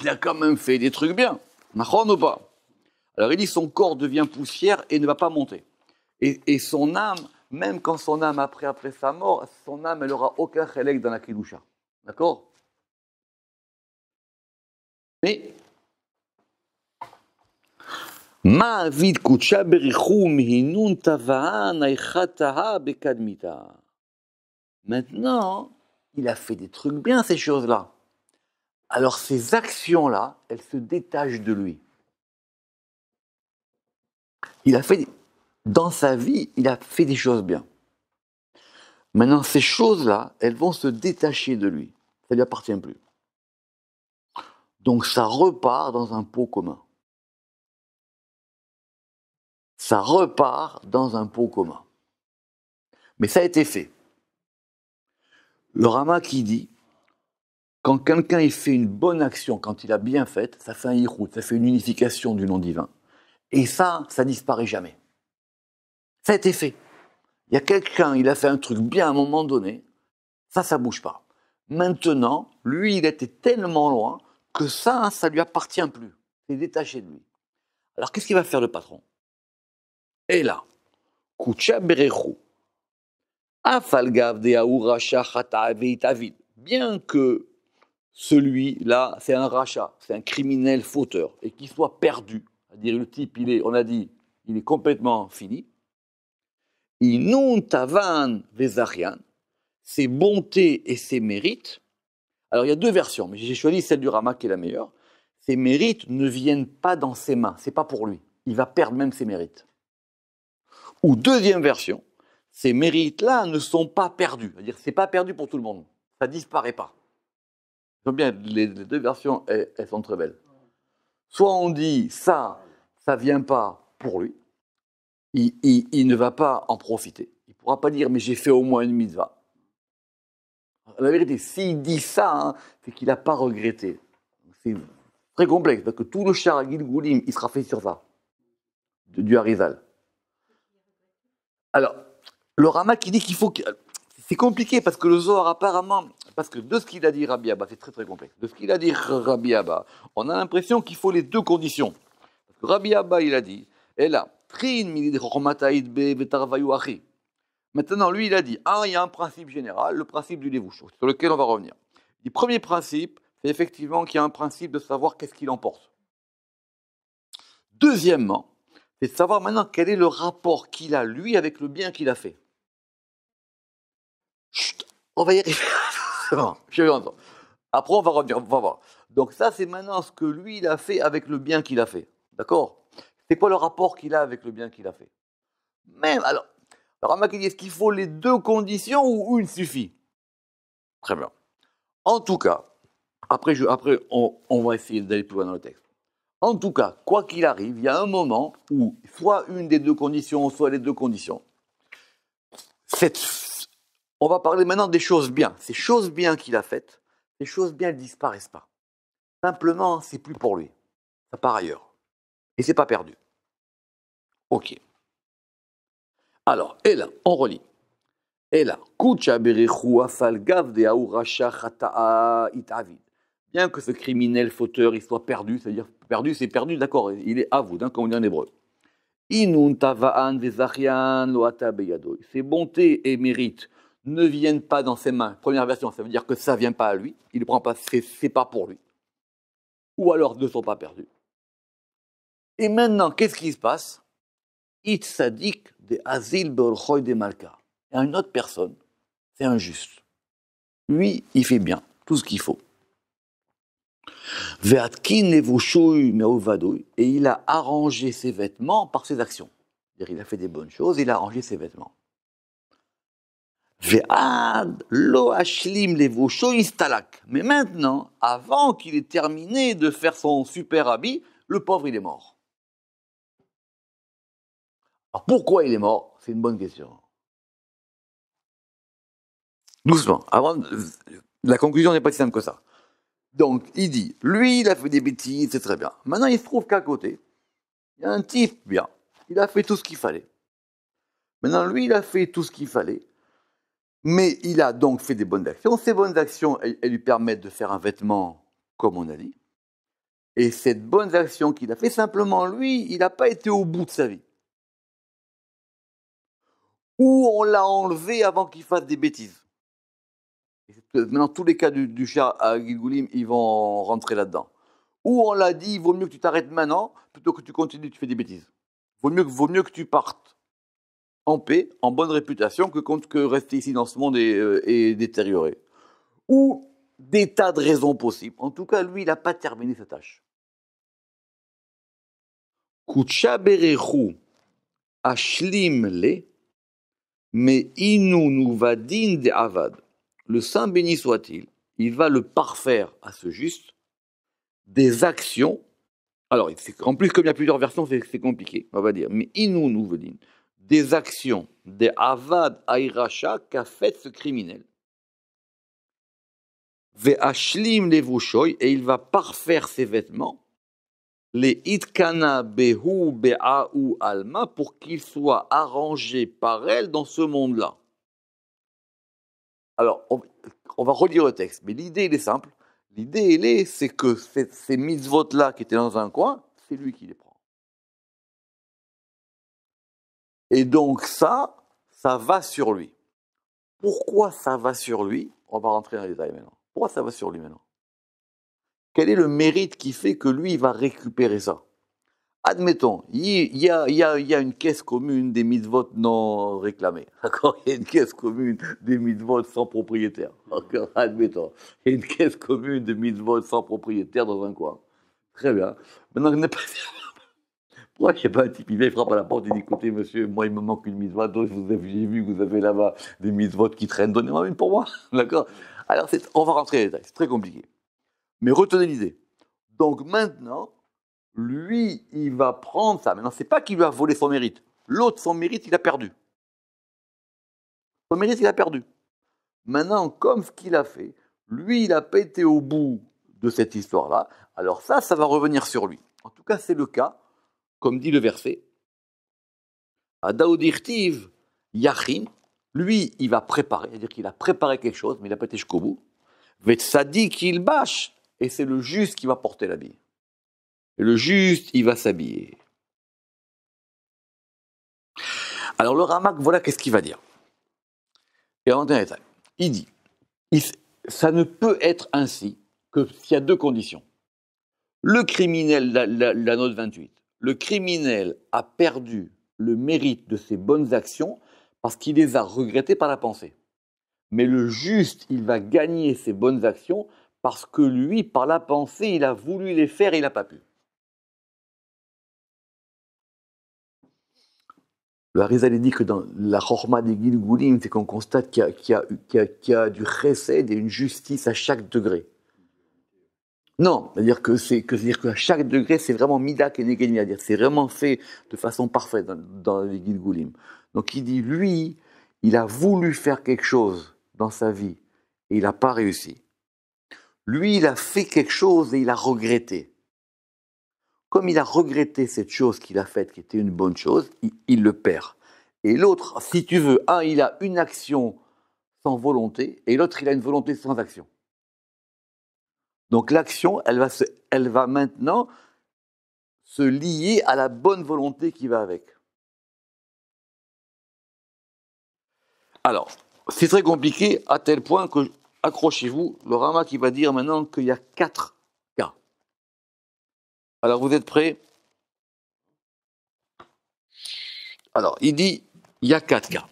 Il a quand même fait des trucs bien. Mahon ou pas? Alors il dit, son corps devient poussière et ne va pas monter. Et son âme, même quand son âme, après sa mort, son âme, elle n'aura aucun chélek dans la Kedusha. D'accord? Mais, Ma'avid kutsha berichum hinun tava'an aichataha bekadmita. Maintenant, il a fait des trucs bien, ces choses-là. Alors ces actions-là, elles se détachent de lui. Il a fait, dans sa vie, il a fait des choses bien. Maintenant, ces choses-là, elles vont se détacher de lui. Ça ne lui appartient plus. Donc ça repart dans un pot commun. Ça repart dans un pot commun. Mais ça a été fait. Le Rama qui dit, quand quelqu'un il fait une bonne action, quand il a bien fait, ça fait un yichud, ça fait une unification du nom divin. Et ça disparaît jamais. Ça a été fait. Il y a quelqu'un, il a fait un truc bien à un moment donné, ça bouge pas. Maintenant, lui, il était tellement loin que ça lui appartient plus. C'est détaché de lui. Alors, qu'est-ce qu'il va faire le patron? Et là, Kucha Berechu, Afalgav de Aouracha Chatavid, bien que celui-là, c'est un rachat, c'est un criminel fauteur, et qu'il soit perdu, c'est-à-dire le type, on a dit, il est complètement fini. Inun tavan vezarian, ses bontés et ses mérites. Alors il y a deux versions, mais j'ai choisi celle du Rama qui est la meilleure. Ses mérites ne viennent pas dans ses mains, c'est pas pour lui. Il va perdre même ses mérites. Ou deuxième version, ces mérites-là ne sont pas perdus. C'est-à-dire c'est pas perdu pour tout le monde. Ça disparaît pas. Bien, les deux versions, elles sont très belles. Soit on dit ça vient pas pour lui. Il ne va pas en profiter. Il ne pourra pas dire mais j'ai fait au moins une mitzvah. La vérité, s'il dit ça, c'est qu'il n'a pas regretté. C'est très complexe, parce que tout le char à Gilgoulim, il sera fait sur ça, du Harizal. Alors, le Rama qui dit qu'il faut... C'est compliqué, parce que le Zohar, apparemment, parce que de ce qu'il a dit Rabbi Abba, c'est très très complexe, de ce qu'il a dit Rabbi Abba, on a l'impression qu'il faut les deux conditions. Parce que Rabbi Abba, il a dit, et là, maintenant, lui, il a dit, il y a un principe général, le principe du lévouch, sur lequel on va revenir. Le premier principe, c'est effectivement qu'il y a un principe de savoir qu'est-ce qu'il emporte. Deuxièmement, c'est de savoir maintenant quel est le rapport qu'il a, lui, avec le bien qu'il a fait. Chut, on va y arriver. C'est bon, je vais entendre. Après, on va revenir, on va voir. Donc ça, c'est maintenant ce que lui, il a fait avec le bien qu'il a fait. D'accord? C'est quoi le rapport qu'il a avec le bien qu'il a fait? Même, alors, Rama qui dit, est-ce qu'il faut les deux conditions ou une suffit? Très bien. En tout cas, après on va essayer d'aller plus loin dans le texte. En tout cas, quoi qu'il arrive, il y a un moment où soit une des deux conditions, soit les deux conditions. On va parler maintenant des choses bien. Ces choses bien qu'il a faites, ces choses bien ne disparaissent pas. Simplement, c'est plus pour lui. Ça part ailleurs. Et c'est pas perdu. Ok. Alors, et là, on relit. Et là, bien que ce criminel fauteur il soit perdu, c'est-à-dire perdu, c'est perdu, d'accord, il est avoud, comme on dit en hébreu. Ses bontés et mérites ne viennent pas dans ses mains. Première version, ça veut dire que ça ne vient pas à lui, il ne prend pas, c'est pas pour lui. Ou alors ne sont pas perdus. Et maintenant, qu'est-ce qui se passe? It sadik de Azil Beorchoy de Malka. Il y a une autre personne, c'est injuste. Lui, il fait bien, tout ce qu'il faut. Et il a arrangé ses vêtements par ses actions. C'est-à-dire, il a fait des bonnes choses, il a arrangé ses vêtements. Mais maintenant, avant qu'il ait terminé de faire son super habit, le pauvre, il est mort. Alors pourquoi il est mort? C'est une bonne question. Doucement. La conclusion n'est pas si simple que ça. Donc, il dit, lui, il a fait des bêtises, c'est très bien. Maintenant, il se trouve qu'à côté, il y a un type bien. Il a fait tout ce qu'il fallait. Maintenant, lui, il a fait tout ce qu'il fallait. Mais il a donc fait des bonnes actions. Ces bonnes actions, elles lui permettent de faire un vêtement, comme on a dit. Et cette bonne action qu'il a fait, simplement, lui, il n'a pas été au bout de sa vie. Ou on l'a enlevé avant qu'il fasse des bêtises. Maintenant, tous les cas du chat à Gilgoulim, ils vont rentrer là-dedans. Ou on l'a dit, il vaut mieux que tu t'arrêtes maintenant, plutôt que tu continues, tu fais des bêtises. Vaut mieux que tu partes en paix, en bonne réputation, que rester ici dans ce monde et détériorer. Ou des tas de raisons possibles. En tout cas, lui, il n'a pas terminé sa tâche. Kucha berechu ashlim le, mais inu nuvadin de avad. Le Saint béni soit-il, il va le parfaire à ce juste des actions. Alors, en plus, comme il y a plusieurs versions, c'est compliqué, on va dire. Mais inu nuvadin, des actions, des avad aïracha qu'a fait ce criminel. Ve'ashlim levushoy, et il va parfaire ses vêtements, les itkana behu be'ahu alma, pour qu'il soit arrangé par elle dans ce monde-là. Alors, on va relire le texte, mais l'idée, elle est simple. L'idée, c'est que ces mitzvot-là qui étaient dans un coin, c'est lui qui les prend. Et donc ça va sur lui. Pourquoi ça va sur lui? On va rentrer dans les détails maintenant. Pourquoi ça va sur lui maintenant? Quel est le mérite qui fait que lui, il va récupérer ça? Admettons, il y a une caisse commune des mitzvot non réclamés. D'accord? Il y a une caisse commune des mitzvot sans propriétaire. D'accord? Admettons. Il y a une caisse commune de mitzvot sans propriétaire dans un coin. Très bien. Maintenant, n'est pas... Pourquoi il n'y a pas un type, il vient, il frappe à la porte, il dit, écoutez, monsieur, moi, il me manque une mitzvah, donc j'ai vu que vous avez là-bas des mitzvot qui traînent, donnez-moi une pour moi. D'accord? Alors, on va rentrer dans les détails, c'est très compliqué. Mais retenez l'idée. Donc maintenant, lui, il va prendre ça. Maintenant, c'est pas qu'il lui a volé son mérite. L'autre, son mérite, il a perdu. Son mérite, il a perdu. Maintenant, comme ce qu'il a fait, lui, il n'a pas été au bout de cette histoire-là. Alors ça va revenir sur lui. En tout cas, c'est le cas, comme dit le verset. Adaodirtiv Yachin, lui, il va préparer, c'est-à-dire qu'il a préparé quelque chose, mais il n'a pas été jusqu'au bout. Vetsadik il bâche, et c'est le juste qui va porter l'habit. Et le juste, il va s'habiller. Alors le Ramak, voilà qu'est-ce qu'il va dire. Et en détail, il dit, ça ne peut être ainsi que s'il y a deux conditions. Le criminel, la note 28, le criminel a perdu le mérite de ses bonnes actions parce qu'il les a regrettées par la pensée. Mais le juste, il va gagner ses bonnes actions parce que lui, par la pensée, il a voulu les faire et il n'a pas pu. Le Harizal dit que dans la chorma des Gilgulim, c'est qu'on constate qu'il y a du chesed et une justice à chaque degré. Non, c'est-à-dire qu'à chaque degré, c'est vraiment midak et neged midak. C'est vraiment fait de façon parfaite dans les Gilgulim. Donc il dit, lui, il a voulu faire quelque chose dans sa vie et il n'a pas réussi. Lui, il a fait quelque chose et il a regretté. Comme il a regretté cette chose qu'il a faite, qui était une bonne chose, il le perd. Et l'autre, si tu veux, il a une action sans volonté, et l'autre, il a une volonté sans action. Donc l'action, elle va maintenant se lier à la bonne volonté qui va avec. Alors, c'est très compliqué à tel point que, accrochez-vous, le Rama qui va dire maintenant qu'il y a 4 cas. Alors, vous êtes prêts? Alors, il dit, il y a 4 cas.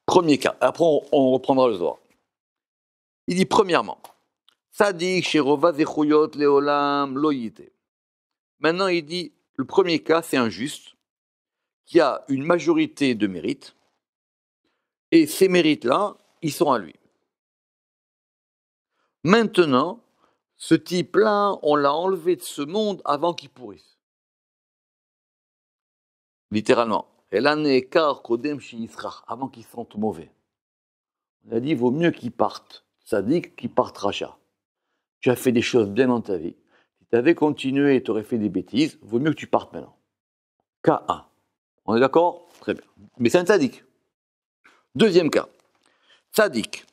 Premier cas, après on reprendra le Zohar. Il dit premièrement, Tzadik Sherova Zechuyot Leolam Loyite. Maintenant, il dit, le premier cas, c'est un juste qui a une majorité de mérites, et ces mérites-là, ils sont à lui. Maintenant, ce type-là, on l'a enlevé de ce monde avant qu'il pourrisse. Littéralement. Avant qu'il sente mauvais. On a dit, il vaut mieux qu'il parte Tzadik qu'il parte Racha. Tu as fait des choses bien dans ta vie. Si tu avais continué et tu aurais fait des bêtises, il vaut mieux que tu partes maintenant. Cas 1. On est d'accord? Très bien. Mais c'est un Tzadik. Deuxième cas. Tzadik.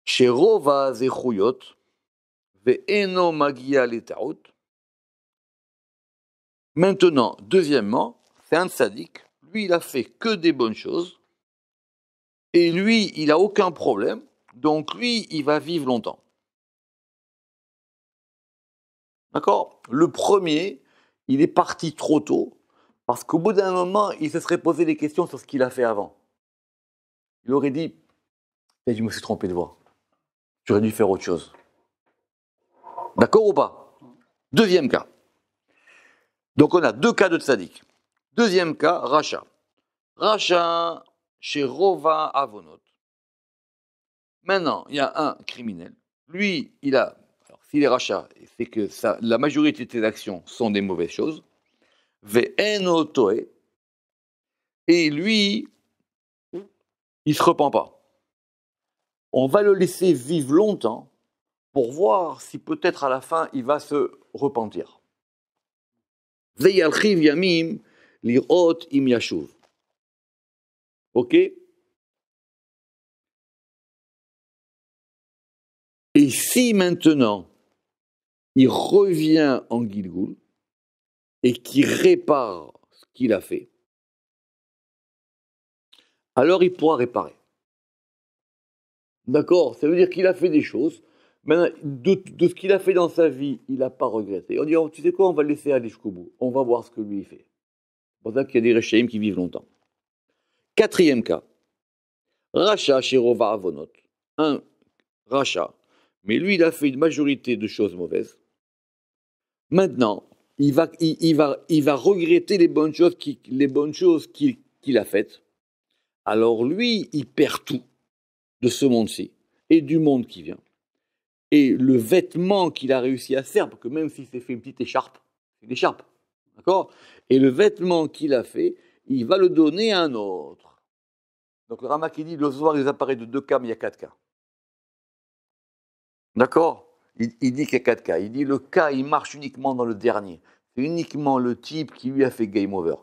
Sherova zechuyot ve'eno magia letaut. Maintenant, deuxièmement, c'est un Tzadik. Lui, il a fait que des bonnes choses. Et lui, il n'a aucun problème. Donc lui, il va vivre longtemps. D'accord? Le premier, il est parti trop tôt. Parce qu'au bout d'un moment, il se serait posé des questions sur ce qu'il a fait avant. Il aurait dit, je me suis trompé de voie. J'aurais dû faire autre chose. D'accord ou pas? Deuxième cas. Donc on a 2 cas de tzaddik. Deuxième cas, Racha. Racha chez Rova Avonot. Maintenant, il y a un criminel. Lui, il a, alors s'il est Racha, c'est que la majorité de ses actions sont des mauvaises choses. Ve'eno toe, et lui, il ne se repent pas. On va le laisser vivre longtemps pour voir si peut-être à la fin, il va se repentir. Veyalchiv yamim lirot im yashuv. Ok? Et si maintenant, il revient en Gilgoul et qu'il répare ce qu'il a fait, alors il pourra réparer. D'accord? Ça veut dire qu'il a fait des choses. Maintenant, de ce qu'il a fait dans sa vie, il n'a pas regretté. On dit, oh, tu sais quoi, on va le laisser aller jusqu'au bout. On va voir ce que lui il fait. C'est pour ça qu'il y a des Réchaïm qui vivent longtemps. Quatrième cas. Racha Shirova Avonot. Un Racha. Mais lui, il a fait une majorité de choses mauvaises. Maintenant, il va regretter les bonnes choses qu'il a faites. Alors lui, il perd tout de ce monde-ci et du monde qui vient. Et le vêtement qu'il a réussi à faire, parce que même s'il s'est fait une petite écharpe, c'est une écharpe, d'accord? Et le vêtement qu'il a fait, il va le donner à un autre. Donc le Ramak, il dit, le soir, il apparaît de 2 cas, mais il y a 4 cas. D'accord? Il dit qu'il y a 4 cas. Il dit, le cas, il marche uniquement dans le dernier. C'est uniquement le type qui lui a fait game over.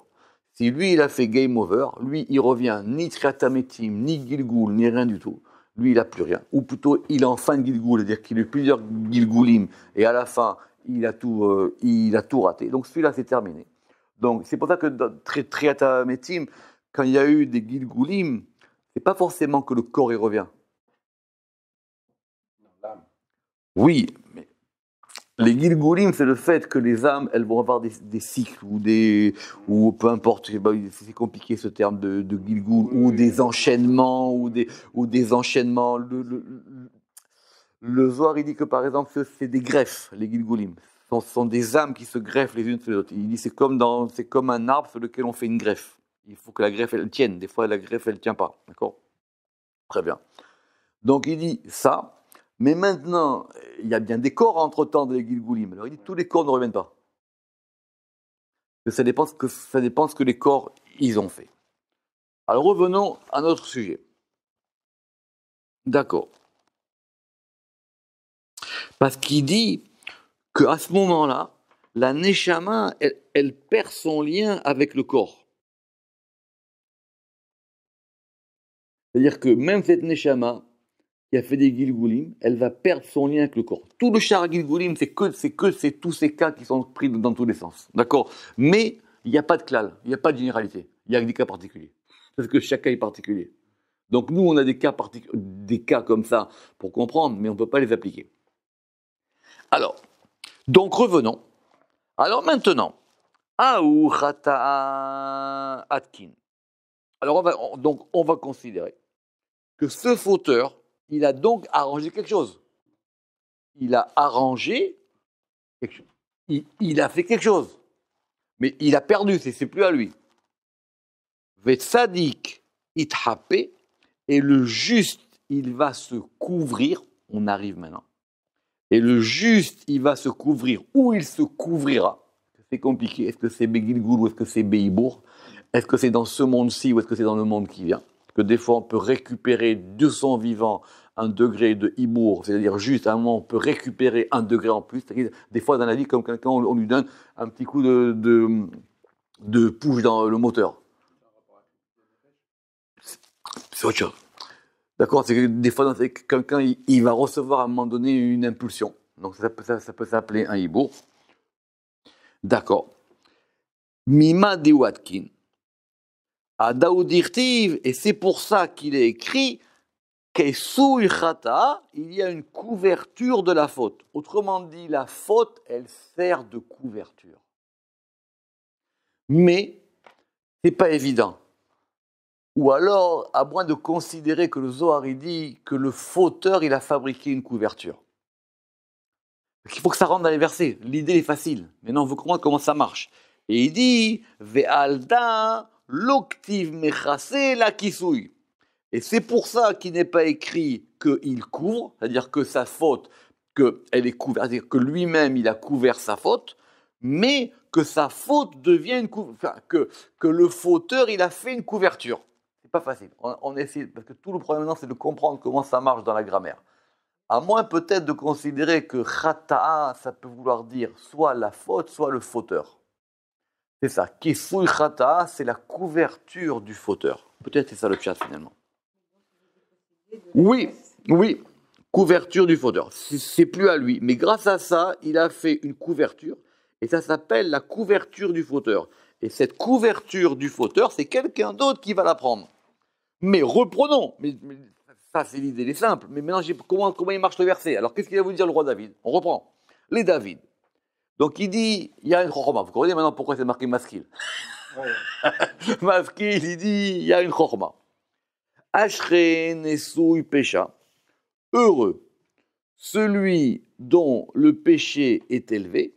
Si lui, il a fait game over, lui, il revient ni Triatametim, ni Gilgoul, ni rien du tout. Lui, il n'a plus rien. Ou plutôt, il est en fin de Gilgoul, c'est-à-dire qu'il a eu plusieurs Gilgoulim, et à la fin, il a tout raté. Donc celui-là, c'est terminé. Donc c'est pour ça que dans Triatametim, quand il y a eu des Gilgoulim, c'est pas forcément que le corps y revient. Oui, mais les Gilgoulim, c'est le fait que les âmes, elles vont avoir des cycles, ou peu importe, c'est compliqué ce terme de Gilgoul, ou des enchaînements, ou des enchaînements. Le Zohar, il dit que par exemple, c'est des greffes, les Gilgoulim. Ce sont des âmes qui se greffent les unes sur les autres. Il dit c'est comme un arbre sur lequel on fait une greffe. Il faut que la greffe, elle tienne. Des fois, la greffe, elle ne tient pas. D'accord? Très bien. Donc, il dit ça. Mais maintenant, il y a bien des corps entre-temps des Gilgoulim. Alors il dit tous les corps ne reviennent pas. Ça dépend ce que les corps ils ont fait. Alors revenons à notre sujet. D'accord. Parce qu'il dit qu'à ce moment-là, la Neshama, elle perd son lien avec le corps. C'est-à-dire que même cette Neshama, qui a fait des Gilgoulim, elle va perdre son lien avec le corps. Tout le char Gilgoulim, c'est tous ces cas qui sont pris dans tous les sens. D'accord? Mais il n'y a pas de klal, il n'y a pas de généralité. Il y a des cas particuliers. Parce que chaque cas est particulier. Donc nous, on a des cas comme ça pour comprendre, mais on ne peut pas les appliquer. Alors, donc revenons. Alors maintenant, Aou Khata Atkin. Alors on va considérer que ce fauteur, il a donc arrangé quelque chose. Il a arrangé quelque chose. Il a fait quelque chose. Mais il a perdu, c'est plus à lui. Vetsadik ithape, et le juste, il va se couvrir. On arrive maintenant. Et le juste, il va se couvrir. Où il se couvrira? C'est compliqué. Est-ce que c'est Begilgoul ou est-ce que c'est Beibour? Est-ce que c'est dans ce monde-ci ou est-ce que c'est dans le monde qui vient? Que des fois on peut récupérer de son vivant un degré de hibour, c'est-à-dire juste à un moment on peut récupérer un degré en plus. Des fois dans la vie, comme quelqu'un, on lui donne un petit coup de push dans le moteur. C'est autre chose. D'accord? C'est que des fois, quelqu'un il va recevoir à un moment donné une impulsion. Donc ça peut s'appeler un hibour. D'accord. Mima de Watkin. À Daoudirtiv, et c'est pour ça qu'il est écrit Kesouy Khata, il y a une couverture de la faute. Autrement dit, la faute, elle sert de couverture. Mais, c'est pas évident. Ou alors, à moins de considérer que le Zohar il dit que le fauteur, il a fabriqué une couverture. Il faut que ça rentre dans les versets. L'idée est facile. Maintenant, on veut comprendre comment ça marche. Et il dit Ve'alda l'oktiv mechase la kisouy. Et c'est pour ça qu'il n'est pas écrit qu'il couvre, c'est-à-dire que sa faute, qu'elle est couverte, c'est-à-dire que lui-même, il a couvert sa faute, mais que sa faute devienne que le fauteur, il a fait une couverture. C'est pas facile. On essaie, parce que tout le problème maintenant, c'est de comprendre comment ça marche dans la grammaire. À moins peut-être de considérer que khata'a, ça peut vouloir dire soit la faute, soit le fauteur. C'est ça. Kisui khata'a, c'est la couverture du fauteur. Peut-être c'est ça le chat finalement. Oui, oui, couverture du fauteur. C'est plus à lui. Mais grâce à ça, il a fait une couverture. Et ça s'appelle la couverture du fauteur. Et cette couverture du fauteur, c'est quelqu'un d'autre qui va la prendre. Mais reprenons. Mais ça, c'est l'idée, elle est simple. Mais maintenant, comment il marche le verset? Alors, qu'est-ce qu'il va vous dire le roi David? On reprend. Les David. Donc, il dit, il y a une chorma. Vous comprenez maintenant pourquoi c'est marqué maskil? Maskil, il dit, il y a une chorma. Ashre nesouy pécha. Heureux celui dont le péché est élevé,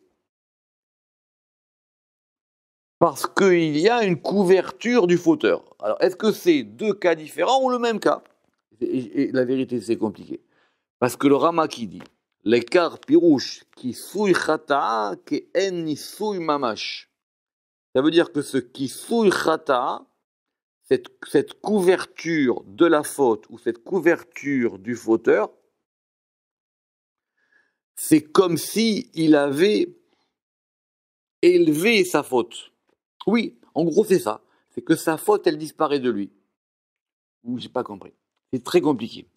parce qu'il y a une couverture du fauteur. Alors, est-ce que c'est deux cas différents ou le même cas? Et la vérité, c'est compliqué. Parce que le Rama qui dit, l'écart pirouche qui souille khata'a que en ni souille mamash. Ça veut dire que ce qui souille khata'a, cette couverture de la faute ou cette couverture du fauteur, c'est comme si il avait élevé sa faute. Oui, en gros, c'est ça. C'est que sa faute, elle disparaît de lui. Ou j'ai pas compris. C'est très compliqué.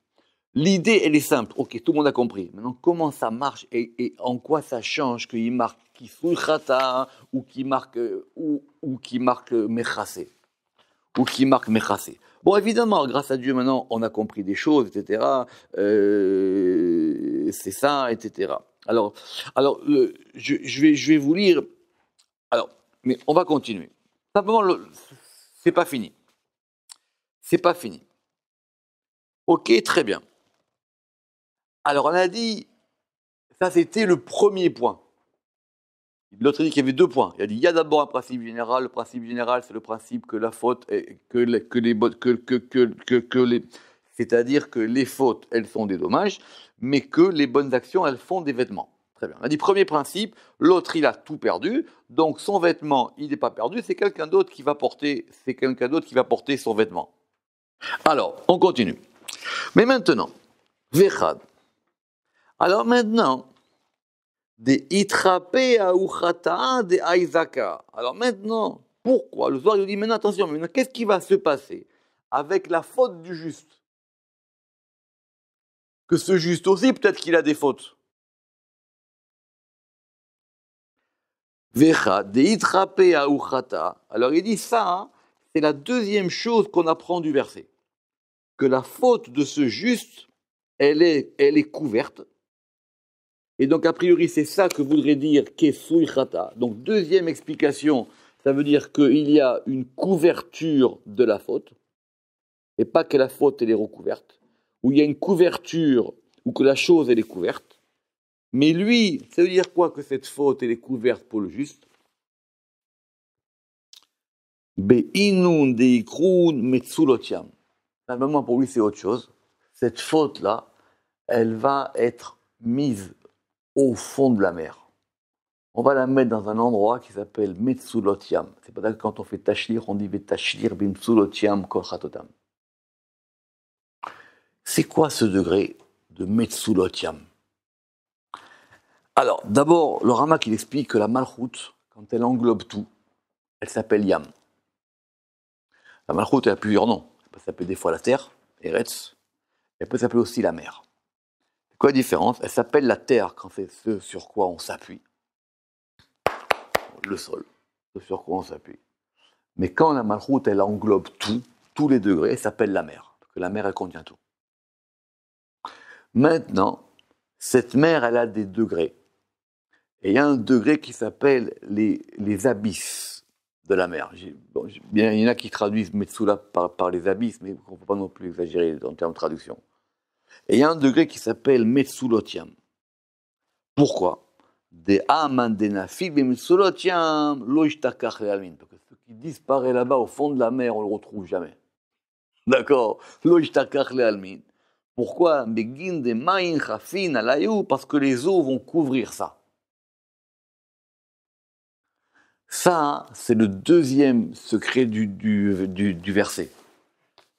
L'idée, elle est simple. Ok, tout le monde a compris. Maintenant, comment ça marche et en quoi ça change qu'il marque Kisui Khata ou qui marque Mechasé ou qui marque Mechasé. Bon, évidemment, grâce à Dieu, maintenant, on a compris des choses, etc. C'est ça, etc. Alors, je vais vous lire. Alors, mais on va continuer. Simplement, c'est pas fini. C'est pas fini. Ok, très bien. Alors, on a dit, ça c'était le premier point. L'autre a dit qu'il y avait deux points. Il a dit, il y a d'abord un principe général. Le principe général, c'est le principe que la faute, c'est-à-dire que les fautes, elles sont des dommages, mais que les bonnes actions, elles font des vêtements. Très bien. On a dit, premier principe, l'autre, il a tout perdu, donc son vêtement, il n'est pas perdu, c'est quelqu'un d'autre qui va porter, son vêtement. Alors, on continue. Mais maintenant, Vechad. Alors maintenant, des itrapé à uchata de aizaka. Alors maintenant, pourquoi? Le soir, il nous dit, maintenant attention, maintenant, qu'est-ce qui va se passer avec la faute du juste? Que ce juste aussi, peut-être qu'il a des fautes. Vecha, de itrapé à uchata. Alors il dit ça, hein, c'est la deuxième chose qu'on apprend du verset. Que la faute de ce juste, elle est couverte. Et donc, a priori, c'est ça que voudrait dire Kesui Khata. Donc, deuxième explication, ça veut dire qu'il y a une couverture de la faute, et pas que la faute, elle est recouverte, ou il y a une couverture, ou que la chose, elle est couverte. Mais lui, ça veut dire quoi que cette faute, elle est couverte pour le juste? Be'inun deikrun metsulotiam. Normalement, pour lui, c'est autre chose. Cette faute-là, elle va être mise au fond de la mer. On va la mettre dans un endroit qui s'appelle Metsulotiam. C'est pas que quand on fait tashlir, on dit Vetashlir bimtsulotiam kol chatotam. C'est quoi ce degré de Metsulotiam? Alors, d'abord, le Ramak, il explique que la malchoute, quand elle englobe tout, elle s'appelle Yam. La malchoute, elle a plusieurs noms. Elle peut s'appeler des fois la terre, Eretz. Elle peut s'appeler aussi la mer. C'est quoi la différence? Elle s'appelle la terre quand c'est ce sur quoi on s'appuie. Le sol, ce sur quoi on s'appuie. Mais quand la malchoute, elle englobe tout, tous les degrés, elle s'appelle la mer. Parce que la mer, elle contient tout. Maintenant, cette mer, elle a des degrés. Et il y a un degré qui s'appelle les abysses de la mer. Bien, il y en a qui traduisent Metsula par les abysses, mais on ne peut pas non plus exagérer en termes de traduction. Et il y a un degré qui s'appelle Metsulotiam. Pourquoi? Des amandenafig et Metsulotiam, loishtakach lealmin. Parce que ce qui disparaît là-bas au fond de la mer, on ne le retrouve jamais. D'accord? Loishtakach lealmin. Pourquoi? Begin de maïn chafin alayou, parce que les eaux vont couvrir ça. Ça, c'est le deuxième secret du verset.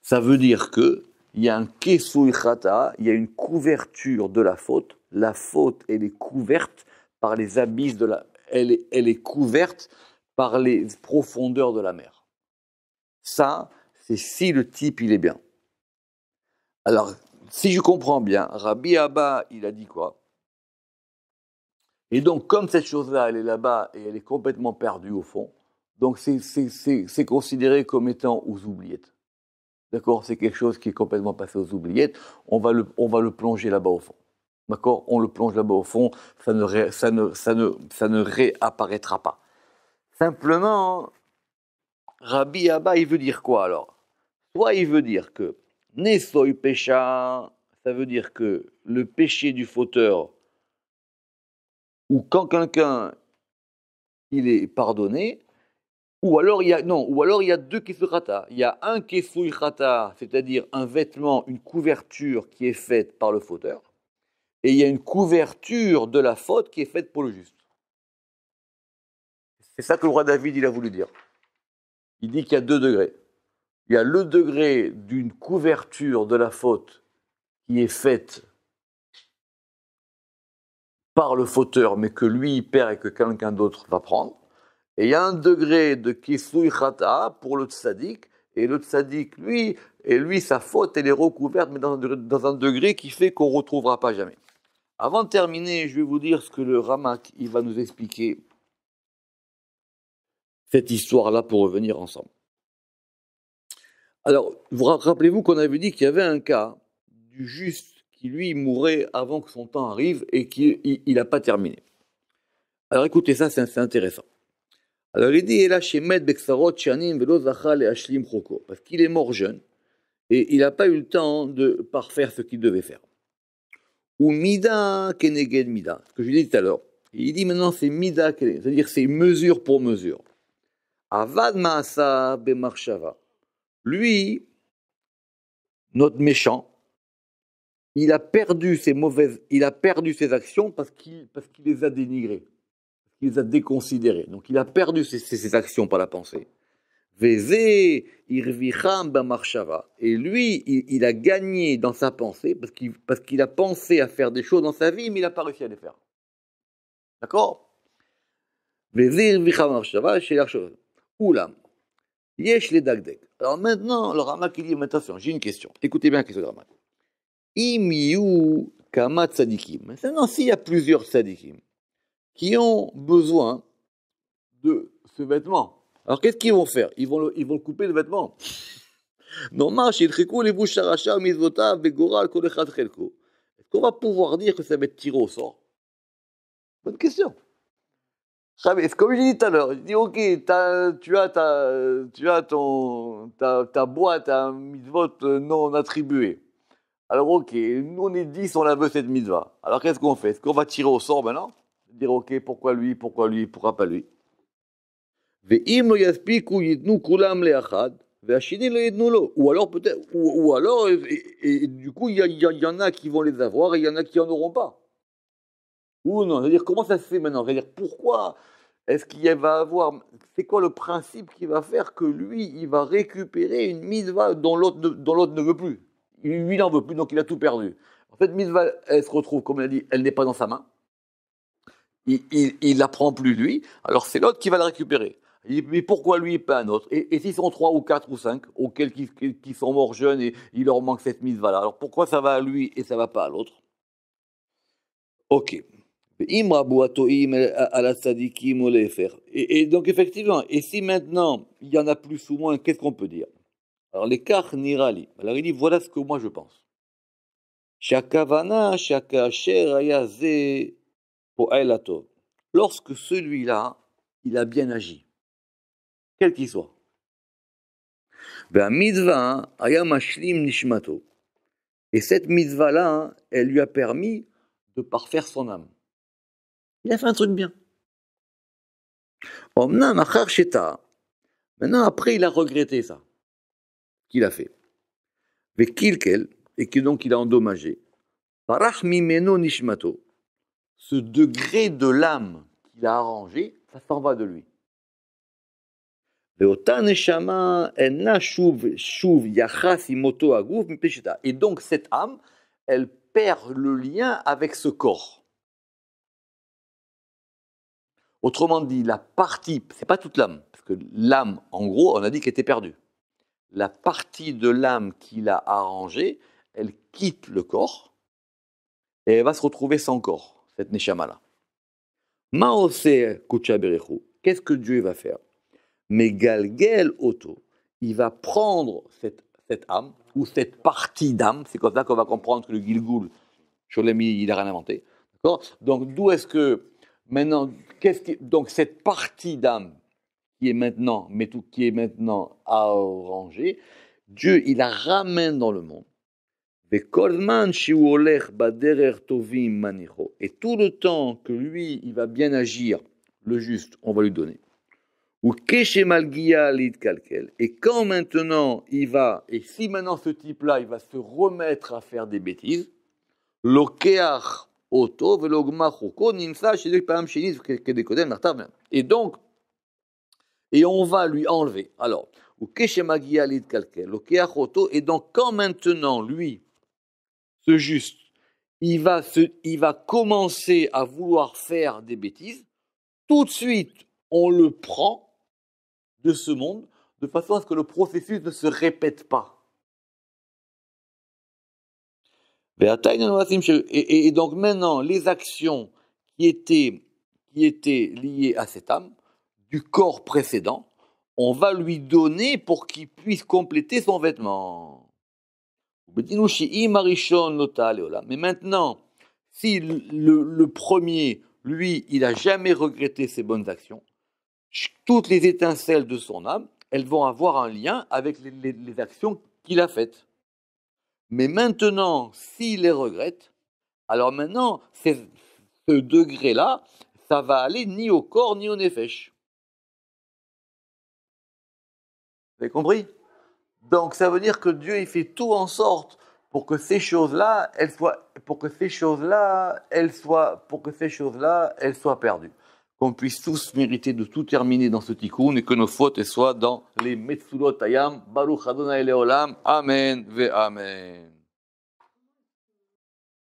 Ça veut dire que il y a un kesui chata, il y a une couverture de la faute. La faute, elle est couverte par les abysses de la... Elle est couverte par les profondeurs de la mer. Ça, c'est si le type, il est bien. Alors, si je comprends bien, Rabbi Abba, il a dit quoi? Et donc, comme cette chose-là, elle est là-bas et elle est complètement perdue au fond, donc c'est considéré comme étant aux oubliettes. D'accord? C'est quelque chose qui est complètement passé aux oubliettes. On va le plonger là-bas au fond. D'accord? On le plonge là-bas au fond, ça ne réapparaîtra pas. Simplement, Rabbi Abba, il veut dire quoi alors? Soit il veut dire que Nesoy pécha, ça veut dire que le péché du fauteur, ou quand quelqu'un il est pardonné, ou alors il y a non, ou alors il y a deux kesurata. Il y a un kesui chata, c'est-à-dire un vêtement, une couverture qui est faite par le fauteur, et il y a une couverture de la faute qui est faite pour le juste. C'est ça que le roi David il a voulu dire. Il dit qu'il y a deux degrés. Il y a le degré d'une couverture de la faute qui est faite par le fauteur, mais que lui il perd et que quelqu'un d'autre va prendre. Et il y a un degré de kisui chata pour le tzaddik, et le tzaddik, lui, sa faute, elle est recouverte, mais dans un degré qui fait qu'on ne retrouvera pas jamais. Avant de terminer, je vais vous dire ce que le Ramak, il va nous expliquer cette histoire-là pour revenir ensemble. Alors, vous rappelez-vous qu'on avait dit qu'il y avait un cas du juste qui, lui, mourait avant que son temps arrive et qu'il n'a pas terminé. Alors écoutez ça, c'est intéressant. Alors il dit, parce qu'il est mort jeune et il n'a pas eu le temps de parfaire ce qu'il devait faire. Ou mida keneged mida, ce que je lui ai dit tout à l'heure. Il dit maintenant c'est mida, c'est-à-dire c'est mesure pour mesure. Avad maasa bemarshava. Lui, notre méchant, il a perdu ses actions parce qu'il les a dénigrées. Il les a déconsidérés. Donc il a perdu ses actions par la pensée. Vézé, irvicham b'marshava. Et lui, il a gagné dans sa pensée parce qu'il a pensé à faire des choses dans sa vie, mais il n'a pas réussi à les faire. D'accord? Vézé, irvicham b'marshava, chez la chose. Oulam. Yesh les dagdek. Alors maintenant, le Ramak il dit, mais attention, j'ai une question. Écoutez bien la question du Ramak. Imiyu kama tzadikim. Maintenant, s'il y a plusieurs tzadikim qui ont besoin de ce vêtement, alors qu'est-ce qu'ils vont faire? Ils vont le couper le vêtement. Normal, chez le les bouches aracha, mizvota, begoral, kolechat chelko. Est-ce qu'on va pouvoir dire que ça va être tiré au sort? Bonne question. C'est comme j'ai dit tout à l'heure, je dis ok, tu as ta boîte à mitzvot non attribuée. Alors ok, nous on est 10, on la veut cette mitzvah. Alors qu'est-ce qu'on fait? Est-ce qu'on va tirer au sort maintenant? Dire ok, pourquoi lui, pourquoi pas lui? Ou alors peut-être, ou alors, et du coup, il y en a qui vont les avoir et il y en a qui n'en auront pas. Ou non, c'est-à-dire comment ça se fait maintenant? C'est-à-dire pourquoi est-ce qu'il va avoir, c'est quoi le principe qui va faire que lui, il va récupérer une mitzvah dont l'autre ne veut plus? Lui, il n'en veut plus, donc il a tout perdu. En fait, mitzvah, elle se retrouve, comme on a dit, elle n'est pas dans sa main. Il la prend plus lui, alors c'est l'autre qui va la récupérer. Il dit, mais pourquoi lui et pas un autre? Et s'ils sont 3 ou 4 ou 5, auxquels qui sont morts jeunes et il leur manque cette mitzvah-là, alors pourquoi ça va à lui et ça va pas à l'autre? Ok. Et donc effectivement, et si maintenant il y en a plus ou moins, qu'est-ce qu'on peut dire? Alors l'écart nirali. Alors il dit, voilà ce que moi je pense. Shakavana, shakasher ayaze po'elatov. Lorsque celui-là, il a bien agi, quel qu'il soit. Et cette mitzvah-là, elle lui a permis de parfaire son âme. Il a fait un truc bien. Maintenant, après, il a regretté ça, qu'il a fait. Et que donc il a endommagé. Ce degré de l'âme qu'il a arrangé, ça s'en va de lui. Et donc cette âme, elle perd le lien avec ce corps. Autrement dit, la partie, c'est pas toute l'âme, parce que l'âme, en gros, on a dit qu'elle était perdue. La partie de l'âme qu'il a arrangée, elle quitte le corps et elle va se retrouver sans corps, cette neshama-là. Qu'est-ce que Dieu va faire? Mais Galgel Auto, il va prendre cette âme, ou cette partie d'âme, c'est comme ça qu'on va comprendre que le Gilgul, Sholemi, il n'a rien inventé. D'accord? Donc, d'où est-ce que, maintenant, donc cette partie d'âme qui est maintenant, qui est maintenant arrangée, Dieu, il la ramène dans le monde. Et tout le temps que lui, il va bien agir, le juste, on va lui donner. Et quand maintenant il va, et si maintenant ce type-là, il va se remettre à faire des bêtises, et donc, et on va lui enlever. Alors, et donc quand maintenant lui, ce juste, il va commencer à vouloir faire des bêtises, tout de suite, on le prend de ce monde, de façon à ce que le processus ne se répète pas. Et donc maintenant, les actions qui étaient liées à cette âme, du corps précédent, on va lui donner pour qu'il puisse compléter son vêtement. Mais maintenant, si le premier, lui, il n'a jamais regretté ses bonnes actions, toutes les étincelles de son âme, elles vont avoir un lien avec les actions qu'il a faites. Mais maintenant, s'il les regrette, alors maintenant, ce degré-là, ça va aller ni au corps ni au nefesh. Vous avez compris? Donc ça veut dire que Dieu, il fait tout en sorte pour que ces choses-là, elles soient perdues. Qu'on puisse tous mériter de tout terminer dans ce tikkun et que nos fautes soient dans les Metsulot Hayam, Baruch Adonai Leolam, Amen ve Amen.